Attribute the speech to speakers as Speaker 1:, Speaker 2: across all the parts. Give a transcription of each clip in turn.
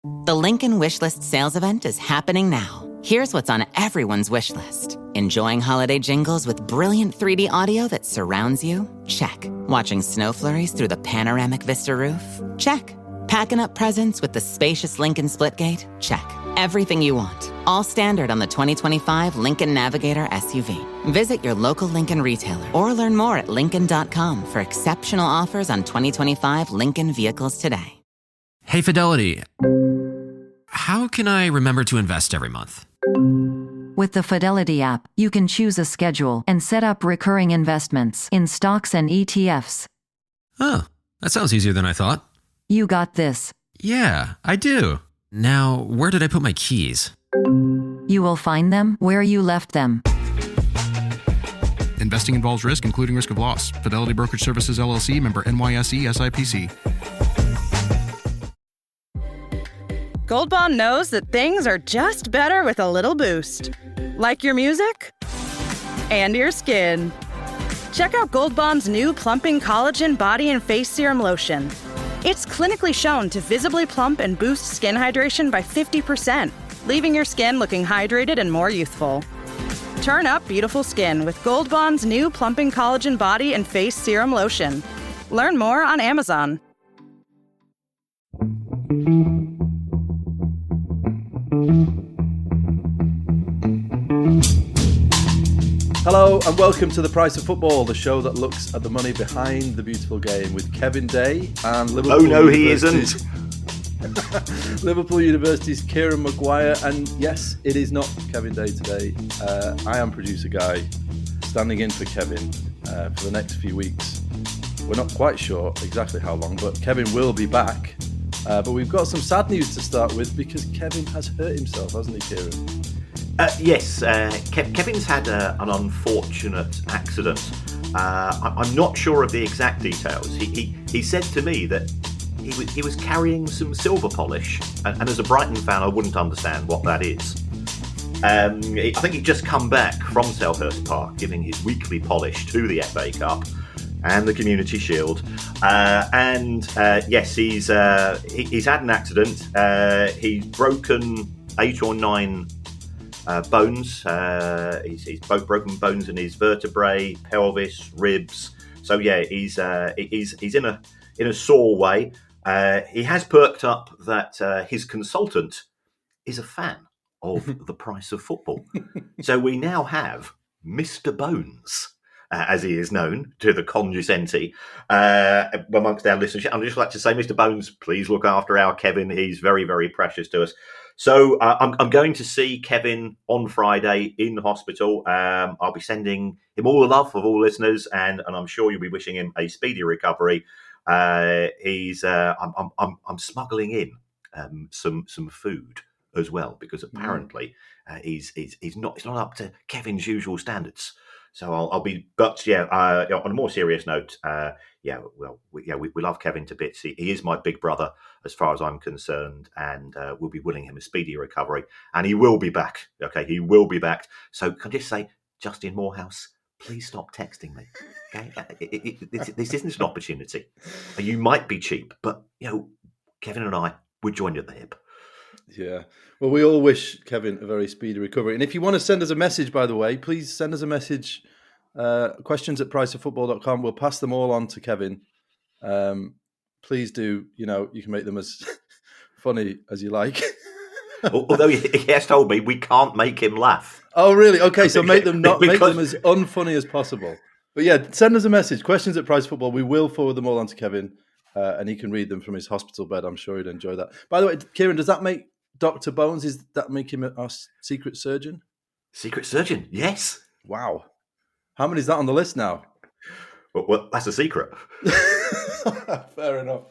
Speaker 1: The Lincoln Wishlist sales event is happening now. Here's what's on everyone's wish list. Enjoying holiday jingles with brilliant 3D audio that surrounds you? Check. Watching snow flurries through the panoramic Vista roof? Check. Packing up presents with the spacious Lincoln Splitgate? Check. Everything you want. All standard on the 2025 Lincoln Navigator SUV. Visit your local Lincoln retailer or learn more at Lincoln.com for exceptional offers on 2025 Lincoln vehicles today.
Speaker 2: Hey, Fidelity. How can I remember to invest every month?
Speaker 3: With the Fidelity app, you can choose a schedule and set up recurring investments in stocks and ETFs.
Speaker 2: Oh, that sounds easier than I thought.
Speaker 3: You got this.
Speaker 2: Yeah, I do. Now, where did I put my keys?
Speaker 3: You will find them where you left them.
Speaker 4: Investing involves risk, including risk of loss. Fidelity Brokerage Services, LLC, member NYSE, SIPC.
Speaker 5: Gold Bond knows that things are just better with a little boost. Like your music? And your skin. Check out Gold Bond's new Plumping Collagen Body and Face Serum Lotion. It's clinically shown to visibly plump and boost skin hydration by 50%, leaving your skin looking hydrated and more youthful. Turn up beautiful skin with Gold Bond's new Plumping Collagen Body and Face Serum Lotion. Learn more on Amazon.
Speaker 6: Hello and welcome to The Price of Football, the show that looks at the money behind the beautiful game with Kevin Day and Liverpool.
Speaker 7: Oh no, he isn't.
Speaker 6: Liverpool University's Kieran Maguire, and yes, it is not Kevin Day today. I am producer Guy, standing in for Kevin for the next few weeks. We're not quite sure exactly how long, but Kevin will be back. But we've got some sad news to start with because Kevin has hurt himself, hasn't he, Kieran?
Speaker 7: Yes, Kevin's had an unfortunate accident. I'm not sure of the exact details. He said to me that he was carrying some silver polish, and as a Brighton fan, I wouldn't understand what that is. I think he'd just come back from Selhurst Park, giving his weekly polish to the FA Cup and the Community Shield. Yes, he's had an accident. He's broken 8 or 9 bones. He's both broken bones in his vertebrae, pelvis, ribs. So yeah, he's in a sore way. He has perked up that his consultant is a fan of The Price of Football. So we now have Mr. Bones, as he is known to the cognoscenti, amongst our listeners. I'd just like to say, Mr. Bones, please look after our Kevin. He's very, very precious to us. So I'm going to see Kevin on Friday in hospital. I'll be sending him all the love of all listeners, and I'm sure you'll be wishing him a speedy recovery. I'm smuggling in some food as well, because apparently he's not up to Kevin's usual standards. So I'll be, but yeah, on a more serious note, we love Kevin to bits. He is my big brother as far as I'm concerned, and we'll be willing him a speedy recovery, and he will be back. Okay, he will be back. So can I just say, Justin Morehouse, please stop texting me. Okay, this isn't an opportunity. You might be cheap, but Kevin and I would join you at the hip.
Speaker 6: Yeah. Well, we all wish Kevin a very speedy recovery. And if you want to send us a message, by the way, please send us a message. Questions@priceoffootball.com. We'll pass them all on to Kevin. Please do. You can make them as funny as you like.
Speaker 7: Although he has told me we can't make him laugh.
Speaker 6: Oh, really? Okay, so make them as unfunny as possible. But yeah, send us a message. Questions@priceoffootball. We will forward them all on to Kevin, and he can read them from his hospital bed. I'm sure he'd enjoy that. By the way, Kieran, does that make Dr. Bones, does that make him our secret surgeon?
Speaker 7: Secret surgeon, yes.
Speaker 6: Wow. How many is that on the list now?
Speaker 7: Well, that's a secret.
Speaker 6: Fair enough.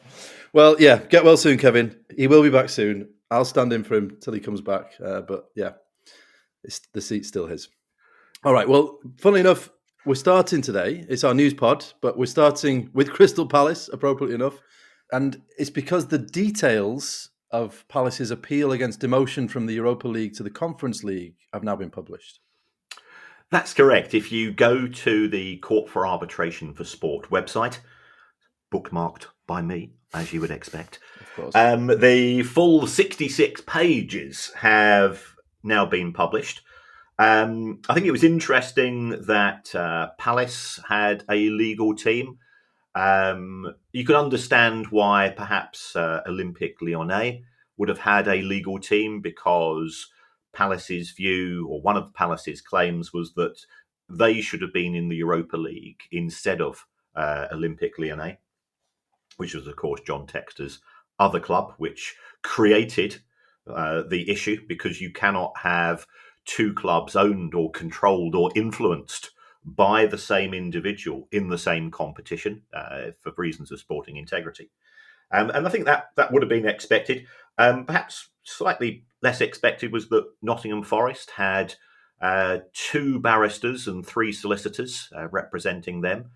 Speaker 6: Well, yeah, get well soon, Kevin. He will be back soon. I'll stand in for him till he comes back. But yeah, the seat's still his. All right, well, funnily enough, we're starting today. It's our news pod, but we're starting with Crystal Palace, appropriately enough. And it's because the details of Palace's appeal against demotion from the Europa League to the Conference League have now been published.
Speaker 7: That's correct. If you go to the Court for Arbitration for Sport website, bookmarked by me, as you would expect.
Speaker 6: Of course.
Speaker 7: The full 66 pages have now been published. I think it was interesting that Palace had a legal team. You could understand why perhaps Olympique Lyonnais would have had a legal team, because Palace's view, or one of Palace's claims, was that they should have been in the Europa League instead of Olympique Lyonnais, which was, of course, John Textor's other club, which created the issue, because you cannot have two clubs owned or controlled or influenced by the same individual in the same competition for reasons of sporting integrity. And I think that would have been expected. Perhaps slightly less expected was that Nottingham Forest had two barristers and three solicitors representing them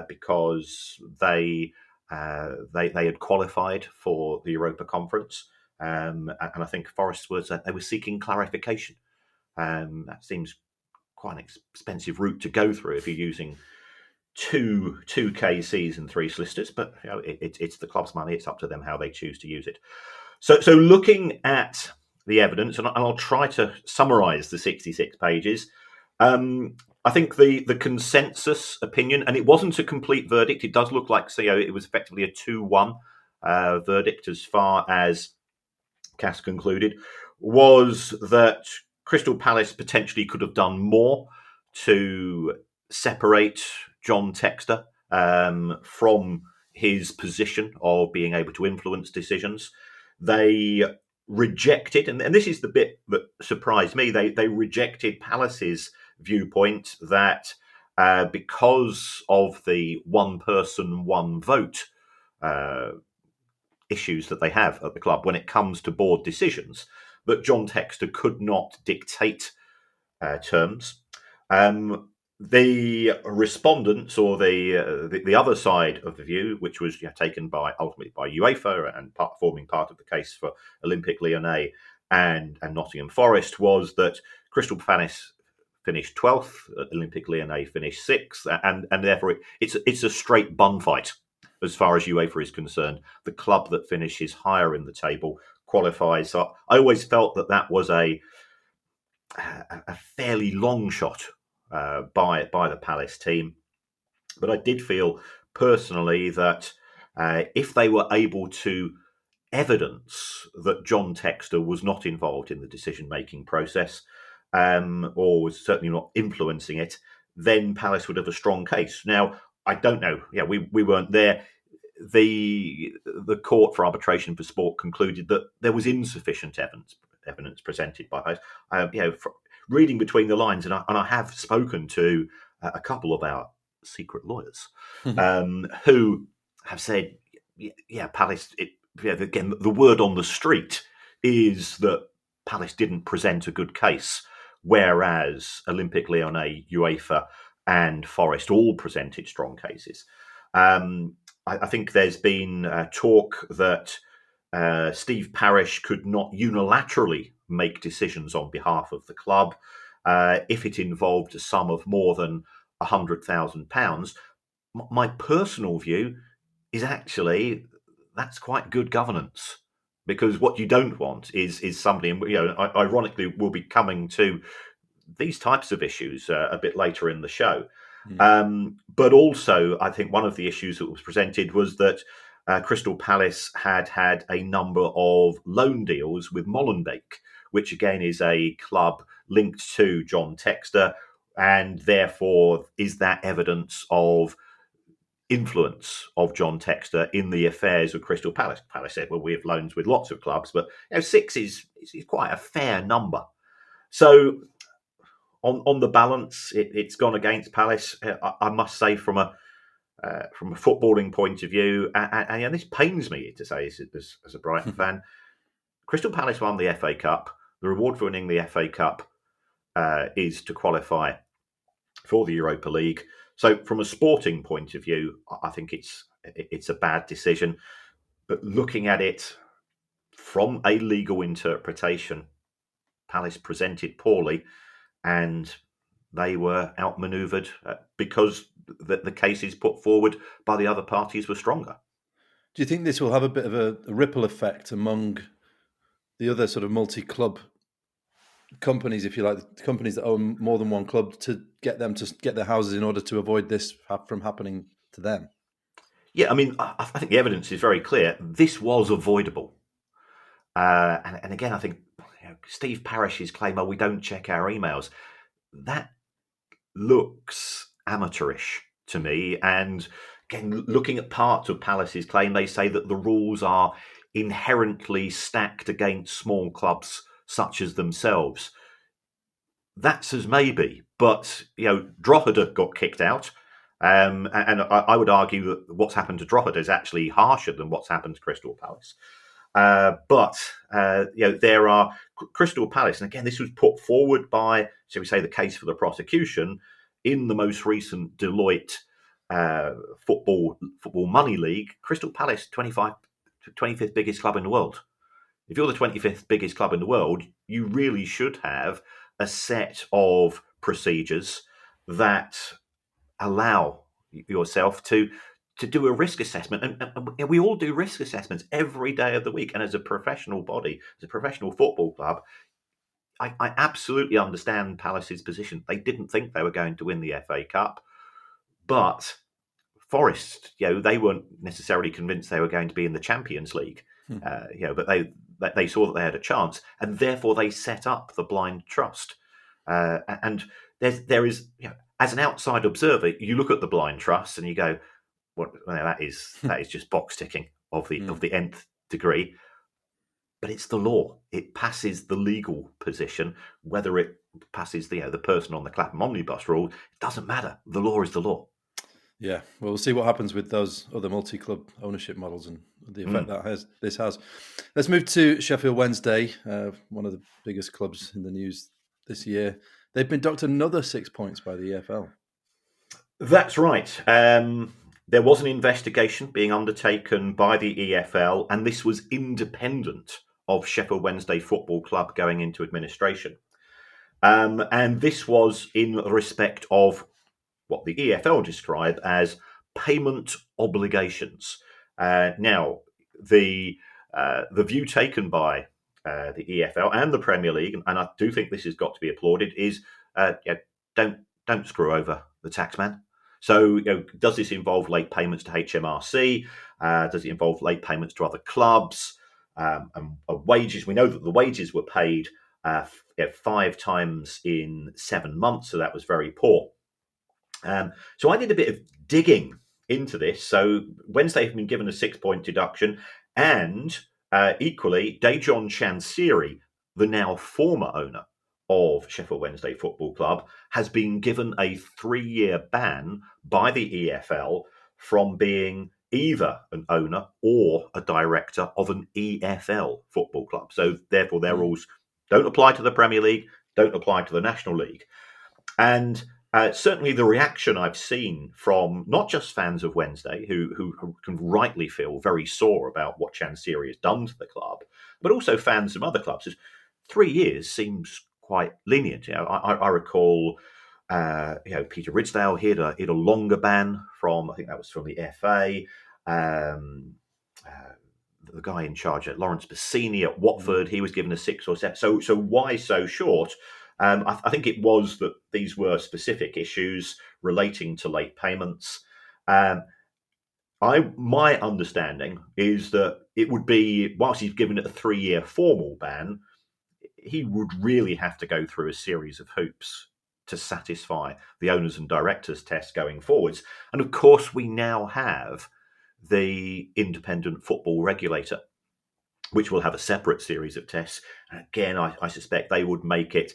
Speaker 7: because they had qualified for the Europa Conference. And I think Forest they were seeking clarification. That seems quite an expensive route to go through if you're using two KCs and three solicitors, but it's the club's money. It's up to them how they choose to use it. So looking at the evidence, and I'll try to summarise the 66 pages. I think the consensus opinion, and it wasn't a complete verdict. It does look like it was effectively a 2-1 verdict as far as CAS concluded, was that Crystal Palace potentially could have done more to separate John Textor from his position of being able to influence decisions. They rejected, and this is the bit that surprised me, they rejected Palace's viewpoint that because of the one person, one vote issues that they have at the club when it comes to board decisions, that John Textor could not dictate terms. The respondents, or the other side of the view, which was taken ultimately by UEFA and forming part of the case for Olympique Lyonnais and Nottingham Forest, was that Crystal Palace finished 12th, Olympique Lyonnais finished 6th, and therefore it's a straight bun fight as far as UEFA is concerned. The club that finishes higher in the table qualifies. So I always felt that was a fairly long shot by the Palace team. But I did feel personally that if they were able to evidence that John Textor was not involved in the decision-making process, or was certainly not influencing it, then Palace would have a strong case. Now, I don't know. Yeah, we weren't there. The Court for Arbitration for Sport concluded that there was insufficient evidence presented by Palace. Reading between the lines, and I have spoken to a couple of our secret lawyers who have said, Palace. Again, the word on the street is that Palace didn't present a good case, whereas Olympique Lyonnais, UEFA, and Forest all presented strong cases. I think there's been talk that Steve Parish could not unilaterally make decisions on behalf of the club if it involved a sum of more than £100,000. My personal view is actually that's quite good governance, because what you don't want is somebody, and ironically, we'll be coming to these types of issues a bit later in the show. But also, I think one of the issues that was presented was that Crystal Palace had a number of loan deals with Molenbeek, which again is a club linked to John Textor, and therefore is that evidence of influence of John Textor in the affairs of Crystal Palace. Palace said, well, we have loans with lots of clubs, but 6 is quite a fair number. So on the balance, it's gone against Palace. I must say, from a footballing point of view, and this pains me to say as a Brighton fan, Crystal Palace won the FA Cup. The reward for winning the FA Cup is to qualify for the Europa League. So from a sporting point of view, I think it's a bad decision. But looking at it from a legal interpretation, Palace presented poorly, and they were outmanoeuvred because the cases put forward by the other parties were stronger.
Speaker 6: Do you think this will have a bit of a ripple effect among the other sort of multi-club companies, if you like, the companies that own more than one club, to get them to get their houses in order to avoid this from happening to them?
Speaker 7: Yeah, I mean, I think the evidence is very clear. This was avoidable. And again, I think Steve Parish's claim, "Oh, we don't check our emails," that looks amateurish to me. And again, looking at parts of Palace's claim, they say that the rules are inherently stacked against small clubs such as themselves. That's as maybe, but Drogheda got kicked out. And I would argue that what's happened to Drogheda is actually harsher than what's happened to Crystal Palace. But there are Crystal Palace, and again, this was put forward by, shall we say, the case for the prosecution in the most recent Deloitte football money league. Crystal Palace, 25th biggest club in the world. If you're the 25th biggest club in the world, you really should have a set of procedures that allow yourself to do a risk assessment. And we all do risk assessments every day of the week. And as a professional body, as a professional football club, I absolutely understand Palace's position. They didn't think they were going to win the FA Cup, but Forest, they weren't necessarily convinced they were going to be in the Champions League. But they saw that they had a chance, and therefore they set up the blind trust. And there is, as an outside observer, you look at the blind trust and you go, "Well, that is just box ticking of the nth degree." But it's the law; it passes the legal position. Whether it passes the person on the Clapham Omnibus rule, it doesn't matter. The law is the law.
Speaker 6: Yeah, well, we'll see what happens with those other multi-club ownership models and the effect this has. Let's move to Sheffield Wednesday, one of the biggest clubs in the news this year. They've been docked another 6 points by the EFL.
Speaker 7: That's right. There was an investigation being undertaken by the EFL, and this was independent of Sheffield Wednesday Football Club going into administration. And this was in respect of what the EFL describe as payment obligations. Now, the view taken by the EFL and the Premier League, and I do think this has got to be applauded, is don't screw over the taxman. So, does this involve late payments to HMRC? Does it involve late payments to other clubs? And wages? We know that the wages were paid 5 times in 7 months, so that was very poor. So I did a bit of digging into this. So Wednesday have been given a 6-point deduction, and equally, Dejon Chansiri, the now former owner of Sheffield Wednesday Football Club, has been given a 3-year ban by the EFL from being either an owner or a director of an EFL football club. So therefore, their rules don't apply to the Premier League, don't apply to the National League. And certainly the reaction I've seen from not just fans of Wednesday, who can rightly feel very sore about what Chansiri has done to the club, but also fans of other clubs, is 3 years seems quite lenient. I recall, Peter Ridsdale he had a longer ban from, I think that was from the FA. The guy in charge at Lawrence Bassini at Watford, he was given a 6 or 7. So why so short? I think it was that these were specific issues relating to late payments. My understanding is that it would be, whilst he's given it a 3-year formal ban, he would really have to go through a series of hoops to satisfy the owners and directors test going forwards. And of course, we now have the independent football regulator, which will have a separate series of tests. And again, I suspect they would make it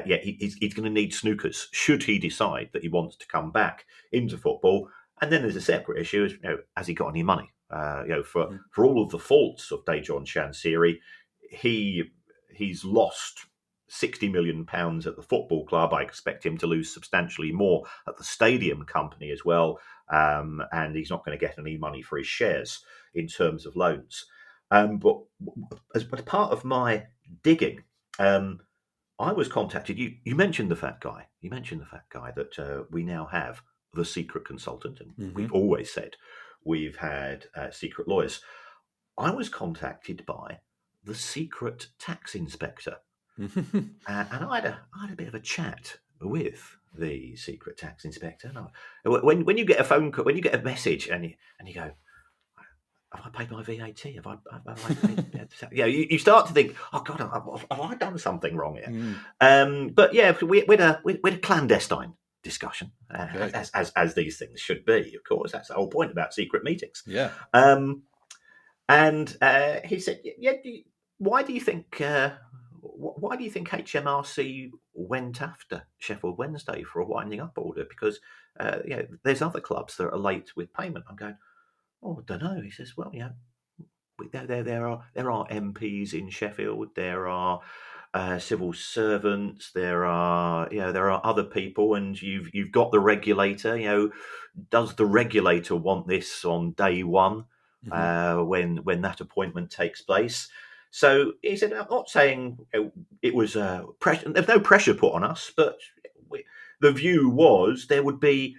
Speaker 7: he's going to need snookers should he decide that he wants to come back into football. And then there's a separate issue: has he got any money? For all of the faults of Dejon Chansiri, he's lost £60 million at the football club. I expect him to lose substantially more at the stadium company as well, and he's not going to get any money for his shares in terms of loans. But as part of my digging, I was contacted. You mentioned the fat guy. That we now have the secret consultant, and we've always said we've had secret lawyers. I was contacted by the secret tax inspector, and I had a bit of a chat with the secret tax inspector. And when you get a phone call, when you get a message, and you go, have I paid my VAT? Have I paid? You start to think, oh God, have I done something wrong here? But yeah, we had a clandestine discussion, as these things should be. Of course, that's the whole point about secret meetings.
Speaker 6: Yeah.
Speaker 7: And he said, "Yeah, why do you think HMRC went after Sheffield Wednesday for a winding up order? Because there's other clubs that are late with payment." I'm going, "Oh, I don't know." He says, "Well, there are MPs in Sheffield, there are civil servants, there are other people, and you've got the regulator. Does the regulator want this on day one?" When that appointment takes place. So he said, "I'm not saying it was pressure. There's no pressure put on us, but the view was there would be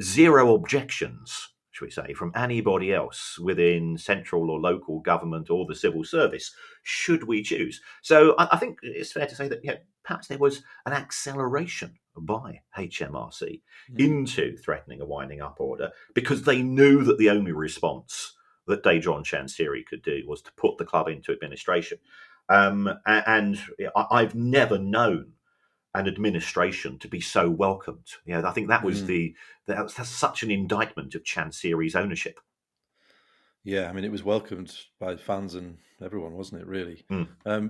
Speaker 7: zero objections, shall we say, from anybody else within central or local government or the civil service, should we choose." So I think it's fair to say that perhaps there was an acceleration by HMRC into threatening a winding up order, because they knew that the only response that Dejan Chansiri could do was to put the club into administration. And I've never known an administration to be so welcomed. I think that was that's such an indictment of Chansiri's ownership.
Speaker 6: Yeah, I mean, it was welcomed by fans and everyone, wasn't it, really?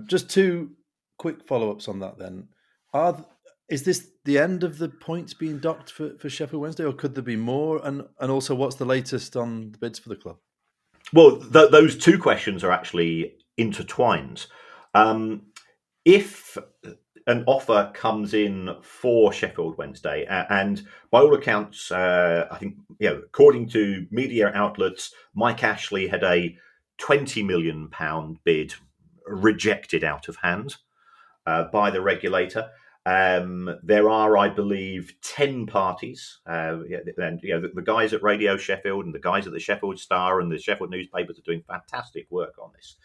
Speaker 6: Just two quick follow-ups on that then. Is this the end of the points being docked for Sheffield Wednesday, or could there be more? And also, what's the latest on the bids for the club?
Speaker 7: Well, those two questions are actually intertwined. If an offer comes in for Sheffield Wednesday, and by all accounts, I think, according to media outlets, Mike Ashley had a £20 million bid rejected out of hand by the regulator. There are, I believe, 10 parties, and the guys at Radio Sheffield and the guys at the Sheffield Star and the Sheffield newspapers are doing fantastic work on this.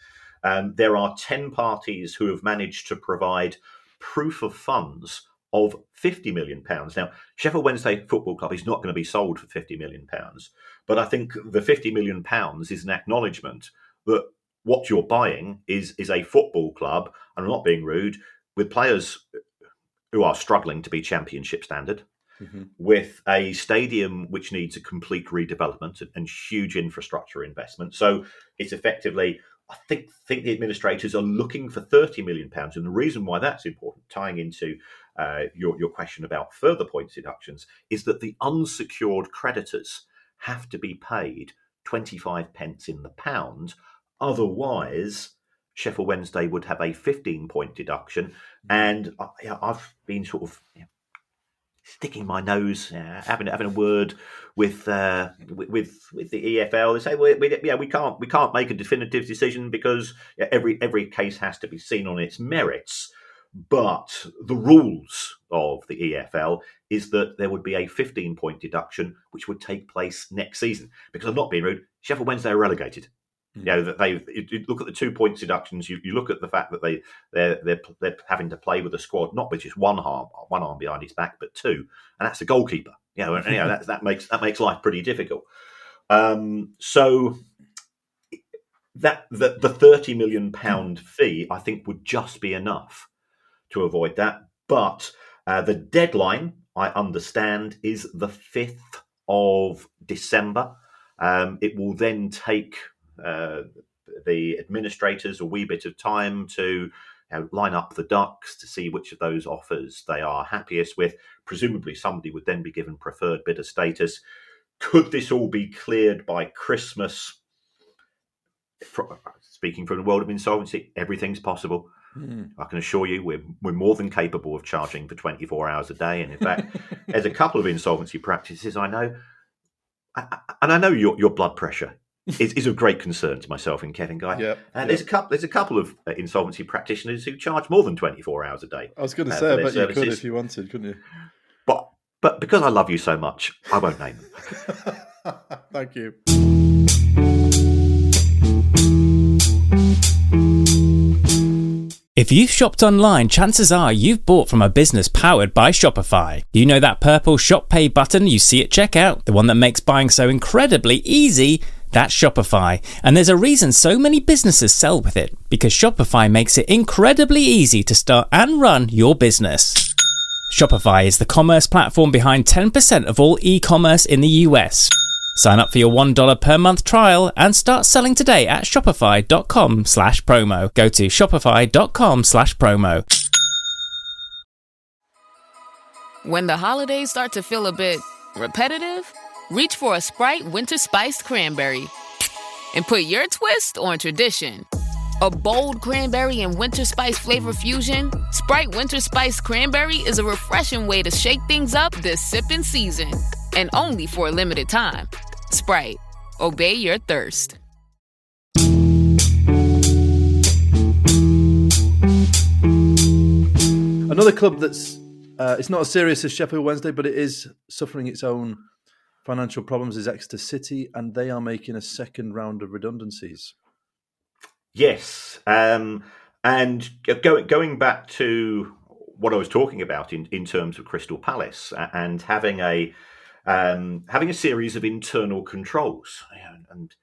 Speaker 7: There are 10 parties who have managed to provide proof of funds of £50 million. Now, Sheffield Wednesday Football Club is not going to be sold for £50 million, but I think the £50 million is an acknowledgement that what you're buying is a football club, and I'm not being rude, with players who are struggling to be championship standard, with a stadium which needs a complete redevelopment and huge infrastructure investment. So it's effectively, I think the administrators are looking for £30 million. And the reason why that's important, tying into your question about further points deductions, is that the unsecured creditors have to be paid 25 pence in the pound. Otherwise, Sheffield Wednesday would have a 15-point deduction. And I've been sort of sticking my nose, having a word with the EFL. They say, we can't make a definitive decision because every case has to be seen on its merits. But the rules of the EFL is that there would be a 15-point deduction, which would take place next season. Because I'm not being rude, Sheffield Wednesday are relegated. That you look at the 2 points deductions. You look at the fact that they're having to play with a squad not with just one arm behind his back, but two, and that's the goalkeeper. That makes life pretty difficult. So that the £30 million fee, I think, would just be enough to avoid that. But the deadline, I understand, is the 5th of December. It will then take the administrators a wee bit of time to line up the ducks to see which of those offers they are happiest with. Presumably somebody would then be given preferred bidder status. Could this all be cleared by Christmas? Speaking from the world of insolvency, everything's possible. I can assure you we're more than capable of charging for 24 hours a day. And in fact, there's a couple of insolvency practices I know, and I know your blood pressure is of great concern to myself and Kevin, Guy. There's a couple of insolvency practitioners who charge more than 24 hours a day.
Speaker 6: I was going to say, I bet you could if you wanted, couldn't you?
Speaker 7: But because I love you so much, I won't name them.
Speaker 6: Thank you.
Speaker 8: If you've shopped online, chances are you've bought from a business powered by Shopify. You know that purple Shop Pay button you see at checkout? The one that makes buying so incredibly easy? That's Shopify. And there's a reason so many businesses sell with it, because Shopify makes it incredibly easy to start and run your business. Shopify is the commerce platform behind 10% of all e-commerce in the US. Sign up for your $1 per month trial and start selling today at shopify.com/promo. Go to shopify.com/promo.
Speaker 9: When the holidays start to feel a bit repetitive, reach for a Sprite Winter Spiced Cranberry and put your twist on tradition. A bold cranberry and winter spice flavor fusion, Sprite Winter Spiced Cranberry is a refreshing way to shake things up this sipping season. And only for a limited time. Sprite. Obey your thirst.
Speaker 6: Another club that's it's not as serious as Sheffield Wednesday, but it is suffering its own financial problems is Exeter City, and they are making a second round of redundancies.
Speaker 7: Yes, and going back to what I was talking about in terms of Crystal Palace and having a series of internal controls, and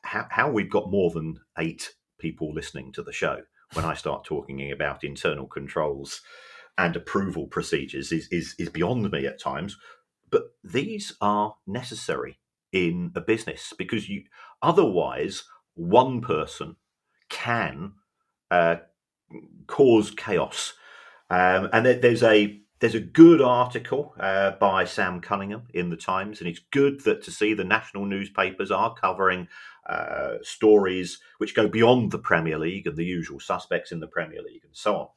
Speaker 7: how we've got more than 8 people listening to the show when I start talking about internal controls and approval procedures is beyond me at times. But these are necessary in a business, because otherwise one person can cause chaos. And there's a good article by Sam Cunningham in the Times, and it's good to see the national newspapers are covering stories which go beyond the Premier League and the usual suspects in the Premier League and so on.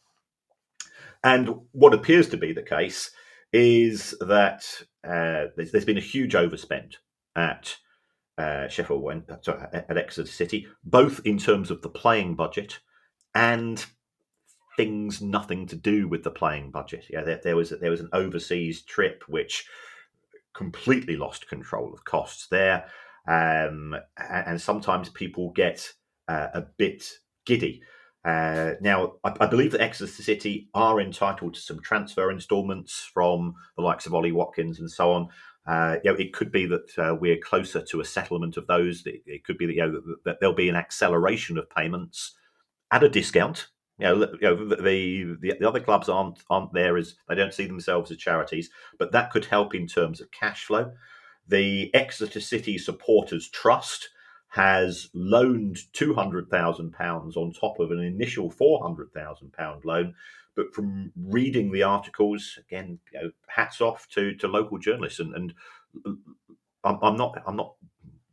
Speaker 7: And what appears to be the case is that there's been a huge overspend at Sheffield Wednesday, at Exeter City, both in terms of the playing budget and things nothing to do with the playing budget. Yeah, there was an overseas trip which completely lost control of costs there, and sometimes people get a bit giddy. Now, I believe that Exeter City are entitled to some transfer instalments from the likes of Ollie Watkins and so on. It could be that we're closer to a settlement of those. It could be that there'll be an acceleration of payments at a discount. The other clubs aren't there as they don't see themselves as charities, but that could help in terms of cash flow. The Exeter City Supporters Trust has loaned £200,000 on top of an initial £400,000 loan. But from reading the articles, again, hats off to local journalists. And I'm not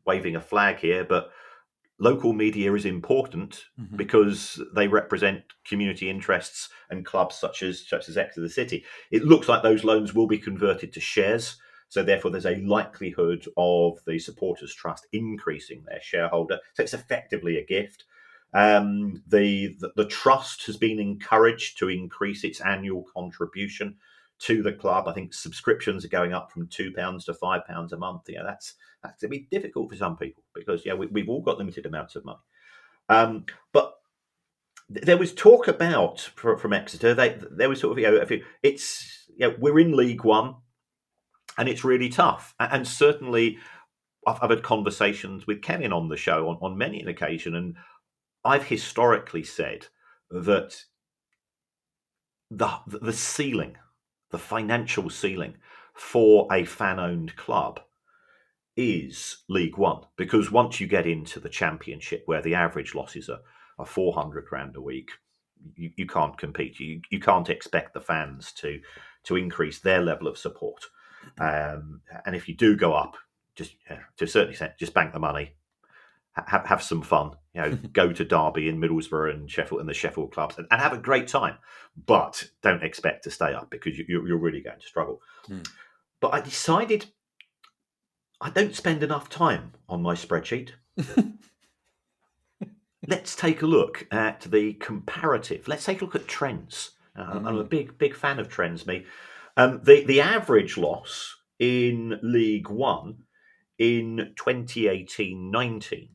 Speaker 7: waving a flag here, but local media is important because they represent community interests and clubs such as Exeter City. It looks like those loans will be converted to shares. So therefore, there's a likelihood of the Supporters Trust increasing their shareholder. So it's effectively a gift. The trust has been encouraged to increase its annual contribution to the club. I think subscriptions are going up from £2 to £5 a month. That's going to be difficult for some people because we've all got limited amounts of money. But there was talk about from Exeter. There was sort of we're in League One. And it's really tough. And certainly, I've had conversations with Kevin on the show on many an occasion, and I've historically said that the ceiling, the financial ceiling for a fan-owned club is League One, because once you get into the Championship, where the average losses are 400 grand a week, you can't compete. You can't expect the fans to increase their level of support. And if you do go up, just to a certain extent, just bank the money, have some fun. Go to Derby and Middlesbrough and Sheffield and the Sheffield clubs, and have a great time. But don't expect to stay up because you're really going to struggle. But I decided I don't spend enough time on my spreadsheet. Let's take a look at the comparative. Let's take a look at trends. I'm a big fan of trends, me. The average loss in League One in 2018-19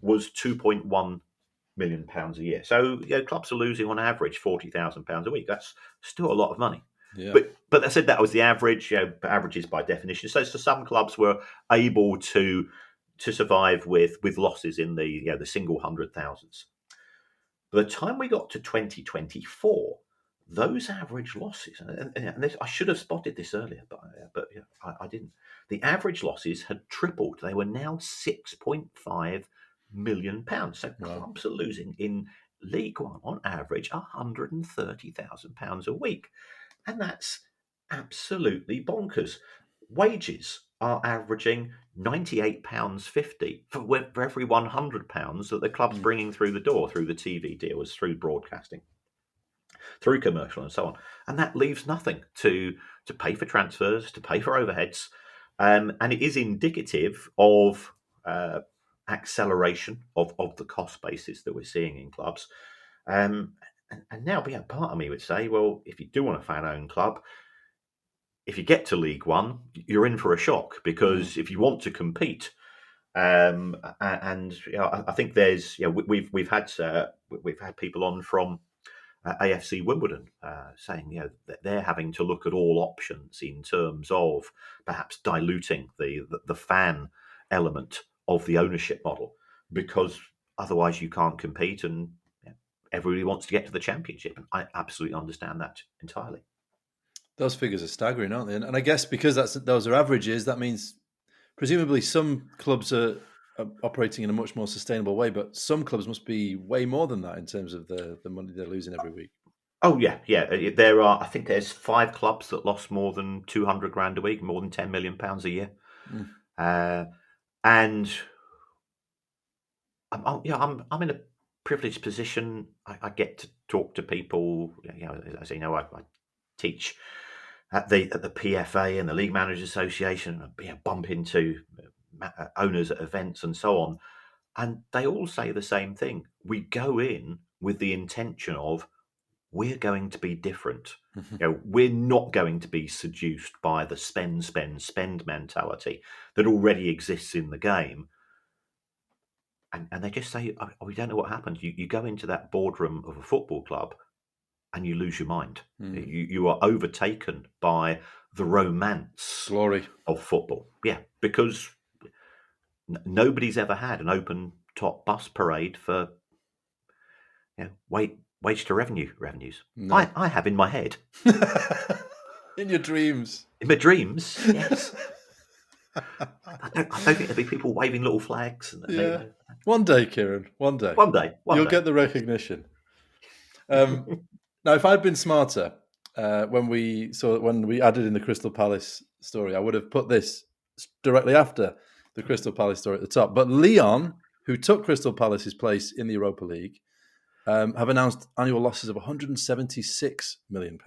Speaker 7: was £2.1 million a year. So clubs are losing on average £40,000 a week. That's still a lot of money.
Speaker 6: Yeah.
Speaker 7: But I said that was the average. Averages by definition. So some clubs were able to survive with losses in the single hundred thousands. By the time we got to 2024, those average losses, and this, I should have spotted this earlier, but I didn't. The average losses had tripled. They were now £6.5 million. So clubs are losing in League One on average £130,000 a week. And that's absolutely bonkers. Wages are averaging £98.50 for every £100 that the club's bringing through the door, through the TV deals, through broadcasting, through commercial and so on. And that leaves nothing to pay for transfers, to pay for overheads. And it is indicative of acceleration of the cost basis that we're seeing in clubs. And now, part of me would say, well, if you do want a fan-owned club, if you get to League One, you're in for a shock, because if you want to compete, and I think there's, we've had people on from AFC Wimbledon saying, that they're having to look at all options in terms of perhaps diluting the fan element of the ownership model, because otherwise you can't compete, and everybody wants to get to the championship. And I absolutely understand that entirely.
Speaker 6: Those figures are staggering, aren't they? And I guess because those are averages, that means presumably some clubs are operating in a much more sustainable way, but some clubs must be way more than that in terms of the money they're losing every week.
Speaker 7: Oh yeah. There are. I think there's 5 clubs that lost more than 200 grand a week, more than £10 million a year, and I'm in a privileged position. I get to talk to people. As you know, I teach at the PFA and the League Managers Association, and bump into owners at events and so on, and they all say the same thing. We go in with the intention of, we're going to be different. We're not going to be seduced by the spend mentality that already exists in the game. And they just say, we don't know what happens. You go into that boardroom of a football club and you lose your mind. You are overtaken by the romance
Speaker 6: glory
Speaker 7: of football. Yeah, because nobody's ever had an open top bus parade for wage to revenues. No. I have in my head.
Speaker 6: In your dreams.
Speaker 7: In my dreams, yes. I don't think there'll be people waving little flags.
Speaker 6: One day, Kieran. One day. You'll get the recognition. Now, if I'd been smarter when we added in the Crystal Palace story, I would have put this directly after the Crystal Palace story at the top. But Lyon, who took Crystal Palace's place in the Europa League, have announced annual losses of £176 million.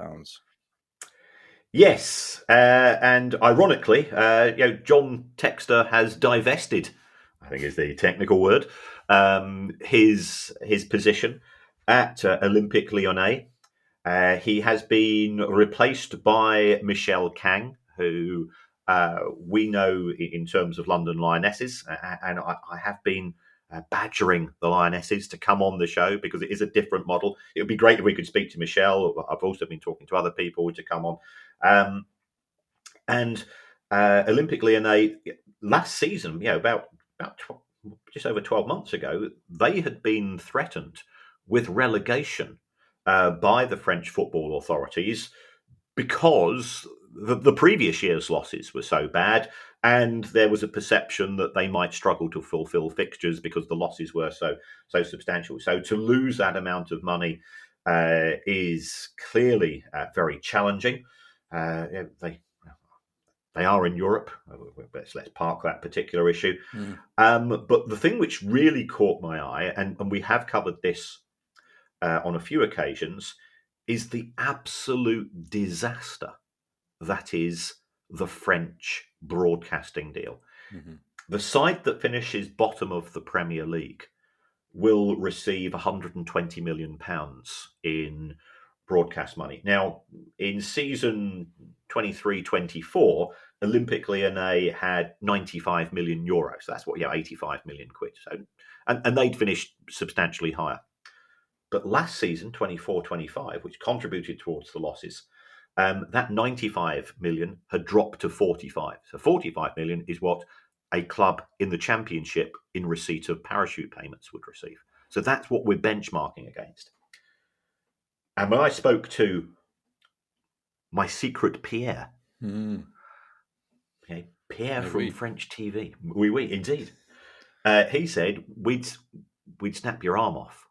Speaker 7: Yes, and ironically, John Textor has divested, I think is the technical word, his position at Olympique Lyonnais. He has been replaced by Michel Kang, who we know in terms of London Lionesses, and I have been badgering the Lionesses to come on the show because it is a different model. It would be great if we could speak to Michel. I've also been talking to other people to come on. And Olympique Lyonnais last season, about just over 12 months ago, they had been threatened with relegation by the French football authorities because the previous year's losses were so bad, and there was a perception that they might struggle to fulfill fixtures because the losses were so substantial. So to lose that amount of money is clearly very challenging. They are in Europe. Let's park that particular issue. But the thing which really caught my eye, and we have covered this on a few occasions, is the absolute disaster that is the French broadcasting deal. The side that finishes bottom of the Premier League will receive £120 million in broadcast money. Now, in season 23-24, Olympique Lyonnais had 95 million euros. So that's what, 85 million quid. So, and they'd finished substantially higher. But last season, 24-25, which contributed towards the losses, that 95 million had dropped to 45. So 45 million is what a club in the Championship in receipt of parachute payments would receive. So that's what we're benchmarking against. And when I spoke to my secret Pierre, Pierre from French TV, oui, indeed, he said we'd snap your arm off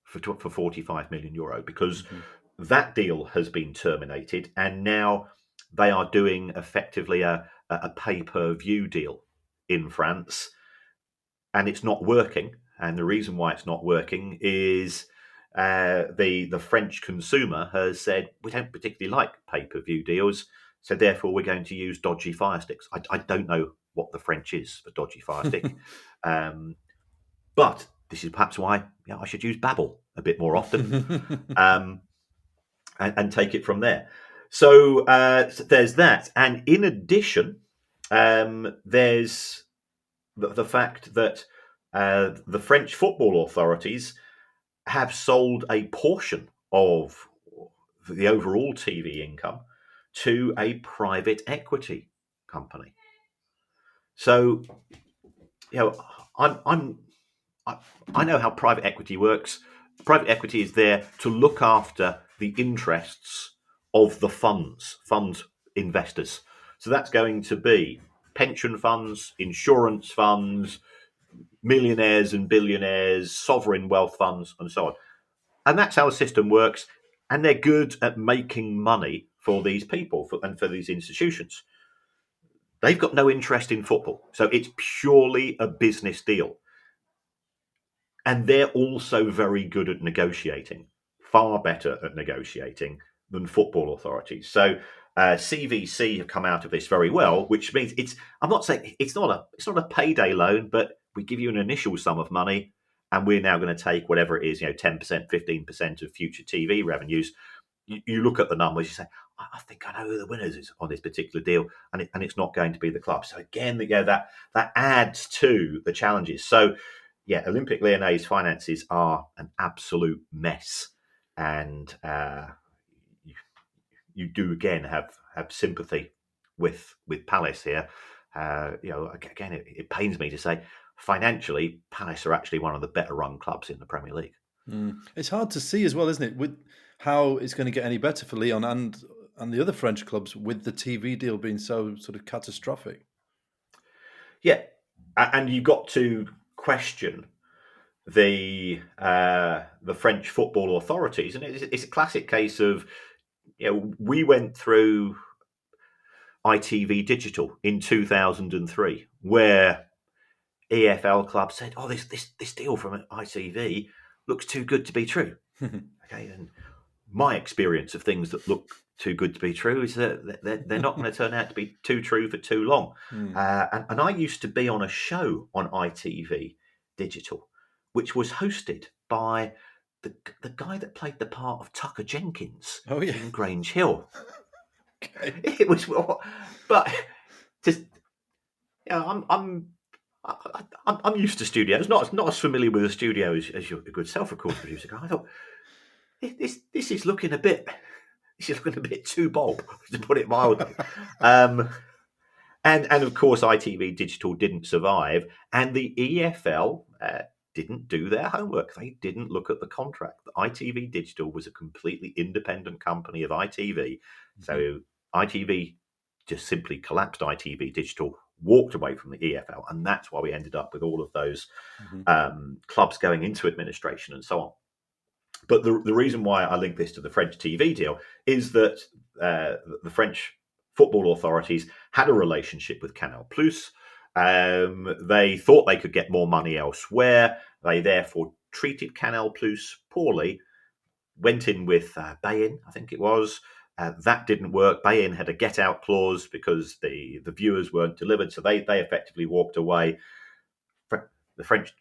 Speaker 7: for 45 million euro because that deal has been terminated, and now they are doing effectively a pay-per-view deal in France, and it's not working. And the reason why it's not working is the French consumer has said, we don't particularly like pay-per-view deals, so therefore we're going to use dodgy fire sticks. I don't know what the French is for dodgy fire stick, but this is perhaps why I should use Babbel a bit more often and take it from there. So there's that. And in addition, there's the fact that the French football authorities have sold a portion of the overall TV income to a private equity company. So, I know how private equity works. Private equity is there to look after the interests of the fund investors. So that's going to be pension funds, insurance funds, millionaires and billionaires, sovereign wealth funds, and so on. And that's how the system works. And they're good at making money for these people and for these institutions. They've got no interest in football. So it's purely a business deal. And they're also very good at negotiating, far better at negotiating than football authorities. So CVC have come out of this very well, which means I'm not saying it's not a payday loan, but we give you an initial sum of money, and we're now going to take whatever it is, 10%, 15% of future TV revenues. You look at the numbers, you say, I think I know who the winners is on this particular deal, and it's not going to be the club. So again, that adds to the challenges. So Olympique Lyonnais' finances are an absolute mess, and you do again have sympathy with Palace here. Again, it pains me to say, financially, Palace are actually one of the better run clubs in the Premier League.
Speaker 6: It's hard to see as well, isn't it, with how it's going to get any better for Lyon and the other French clubs with the TV deal being so sort of catastrophic.
Speaker 7: Yeah, and you've got to question the French football authorities, and it's a classic case of we went through ITV Digital in 2003, where EFL clubs said, "Oh, this deal from ITV looks too good to be true." Okay, and my experience of things that look too good to be true is that they're not going to turn out to be too true for too long. And I used to be on a show on ITV Digital, which was hosted by the guy that played the part of Tucker Jenkins in Grange Hill. Okay. It was, but just I'm used to studios, not as familiar with a studio as your good self-record producer guy. I thought this is looking a bit too Bob, to put it mildly. And of course, ITV Digital didn't survive, and the EFL didn't do their homework. They didn't look at the contract. The ITV Digital was a completely independent company of ITV. So ITV just simply collapsed ITV Digital, walked away from the EFL, and that's why we ended up with all of those clubs going into administration and so on. But the reason why I link this to the French TV deal is that the French football authorities had a relationship with Canal+. They thought they could get more money elsewhere. They therefore treated Canal+ poorly, went in with Bayin, I think it was. That didn't work. Bayin had a get-out clause because the viewers weren't delivered, so they effectively walked away. The French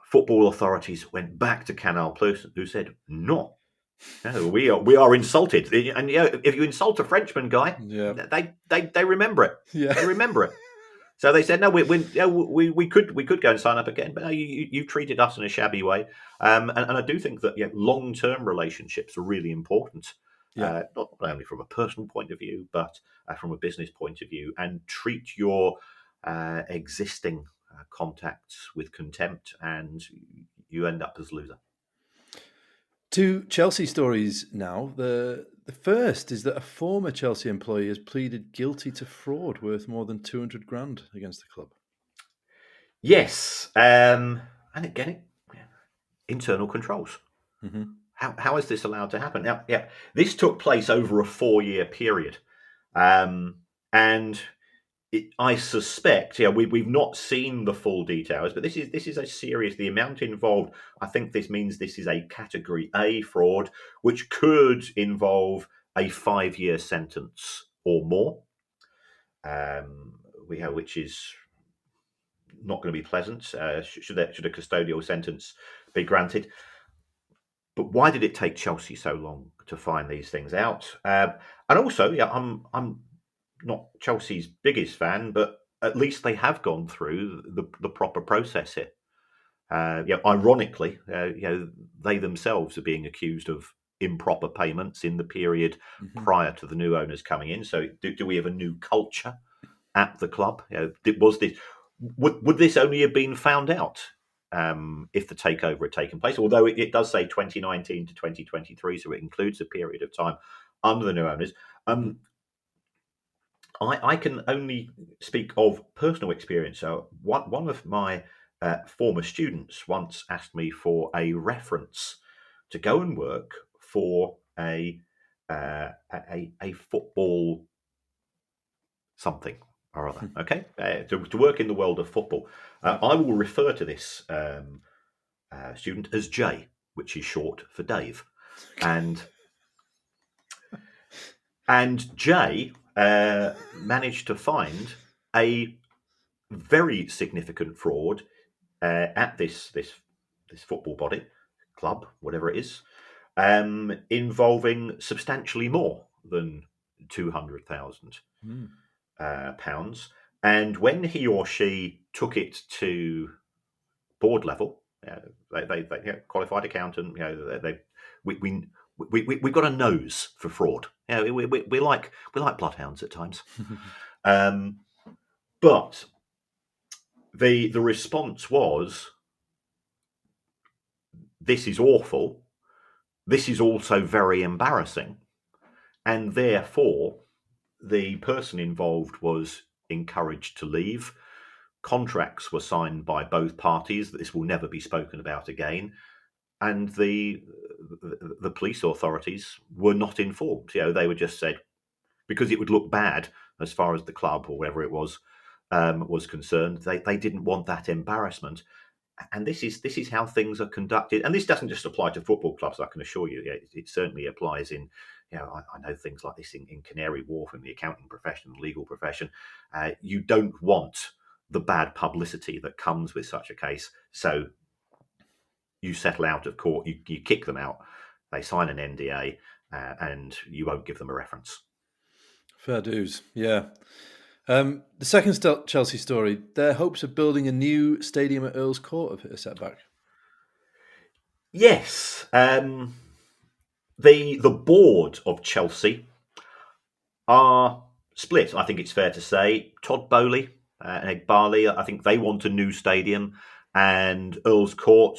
Speaker 7: football authorities went back to Canal+, who said, "No, No, we are insulted, and if you insult a Frenchman, Guy, they remember it.
Speaker 6: Yeah,
Speaker 7: they remember it. So they said, no, we could go and sign up again, but no, you've treated us in a shabby way. And I do think that long-term relationships are really important, not only from a personal point of view, but from a business point of view, and treat your existing contacts with contempt, and you end up as a loser.
Speaker 6: 2 Chelsea stories now. The first is that a former Chelsea employee has pleaded guilty to fraud worth more than 200 grand against the club.
Speaker 7: Yes, and again, internal controls.
Speaker 6: Mm-hmm.
Speaker 7: How is this allowed to happen? Now, this took place over a 4-year period, and I suspect, we've not seen the full details, but this is a serious. The amount involved, I think this means this is a Category A fraud, which could involve a 5-year sentence or more. Which is not going to be pleasant. Should a custodial sentence be granted? But why did it take Chelsea so long to find these things out? And also, I'm not Chelsea's biggest fan, but at least they have gone through the proper process here. Ironically, they themselves are being accused of improper payments in the period prior to the new owners coming in. So, do we have a new culture at the club? Would this only have been found out if the takeover had taken place? Although it does say 2019 to 2023, so it includes a period of time under the new owners. I can only speak of personal experience. So one of my former students once asked me for a reference to go and work for a football something or other. Okay, to work in the world of football. I will refer to this student as Jay, which is short for Dave, and Jay managed to find a very significant fraud at this football body, club, whatever it is, involving substantially more than £200,000. Pounds. And when he or she took it to board level, they qualified accountant, we've got a nose for fraud. We like bloodhounds at times. But the response was, this is awful. This is also very embarrassing. And therefore, the person involved was encouraged to leave. Contracts were signed by both parties that this will never be spoken about again. And the police authorities were not informed. They were just said, because it would look bad as far as the club or whatever it was concerned, they didn't want that embarrassment. And this is how things are conducted. And this doesn't just apply to football clubs, I can assure you. It certainly applies in, I know things like this in Canary Wharf, in the accounting profession, the legal profession. You don't want the bad publicity that comes with such a case. So you settle out of court, you kick them out, they sign an NDA, and you won't give them a reference.
Speaker 6: Fair dues, yeah. The second Chelsea story, their hopes of building a new stadium at Earl's Court have hit a setback.
Speaker 7: Yes. The board of Chelsea are split, I think it's fair to say. Todd Bowley and Ed Barley, I think they want a new stadium, and Earl's Court,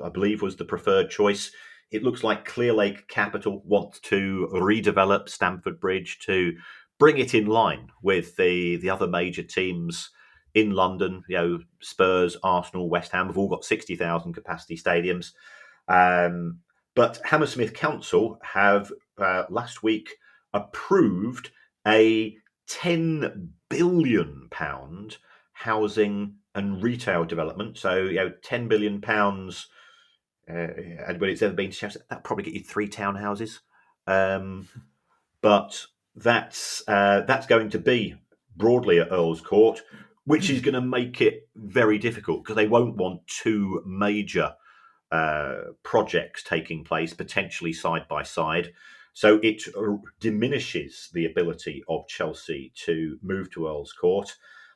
Speaker 7: I believe, was the preferred choice. It looks like Clearlake Capital wants to redevelop Stamford Bridge to bring it in line with the other major teams in London. Spurs, Arsenal, West Ham have all got 60,000 capacity stadiums. But Hammersmith Council have last week approved a £10 billion housing and retail development. So, £10 billion, and when it's ever been to Chelsea, that'll probably get you 3 townhouses. But that's going to be broadly at Earl's Court, which is going to make it very difficult because they won't want 2 major projects taking place, potentially side by side. So it diminishes the ability of Chelsea to move to Earl's Court.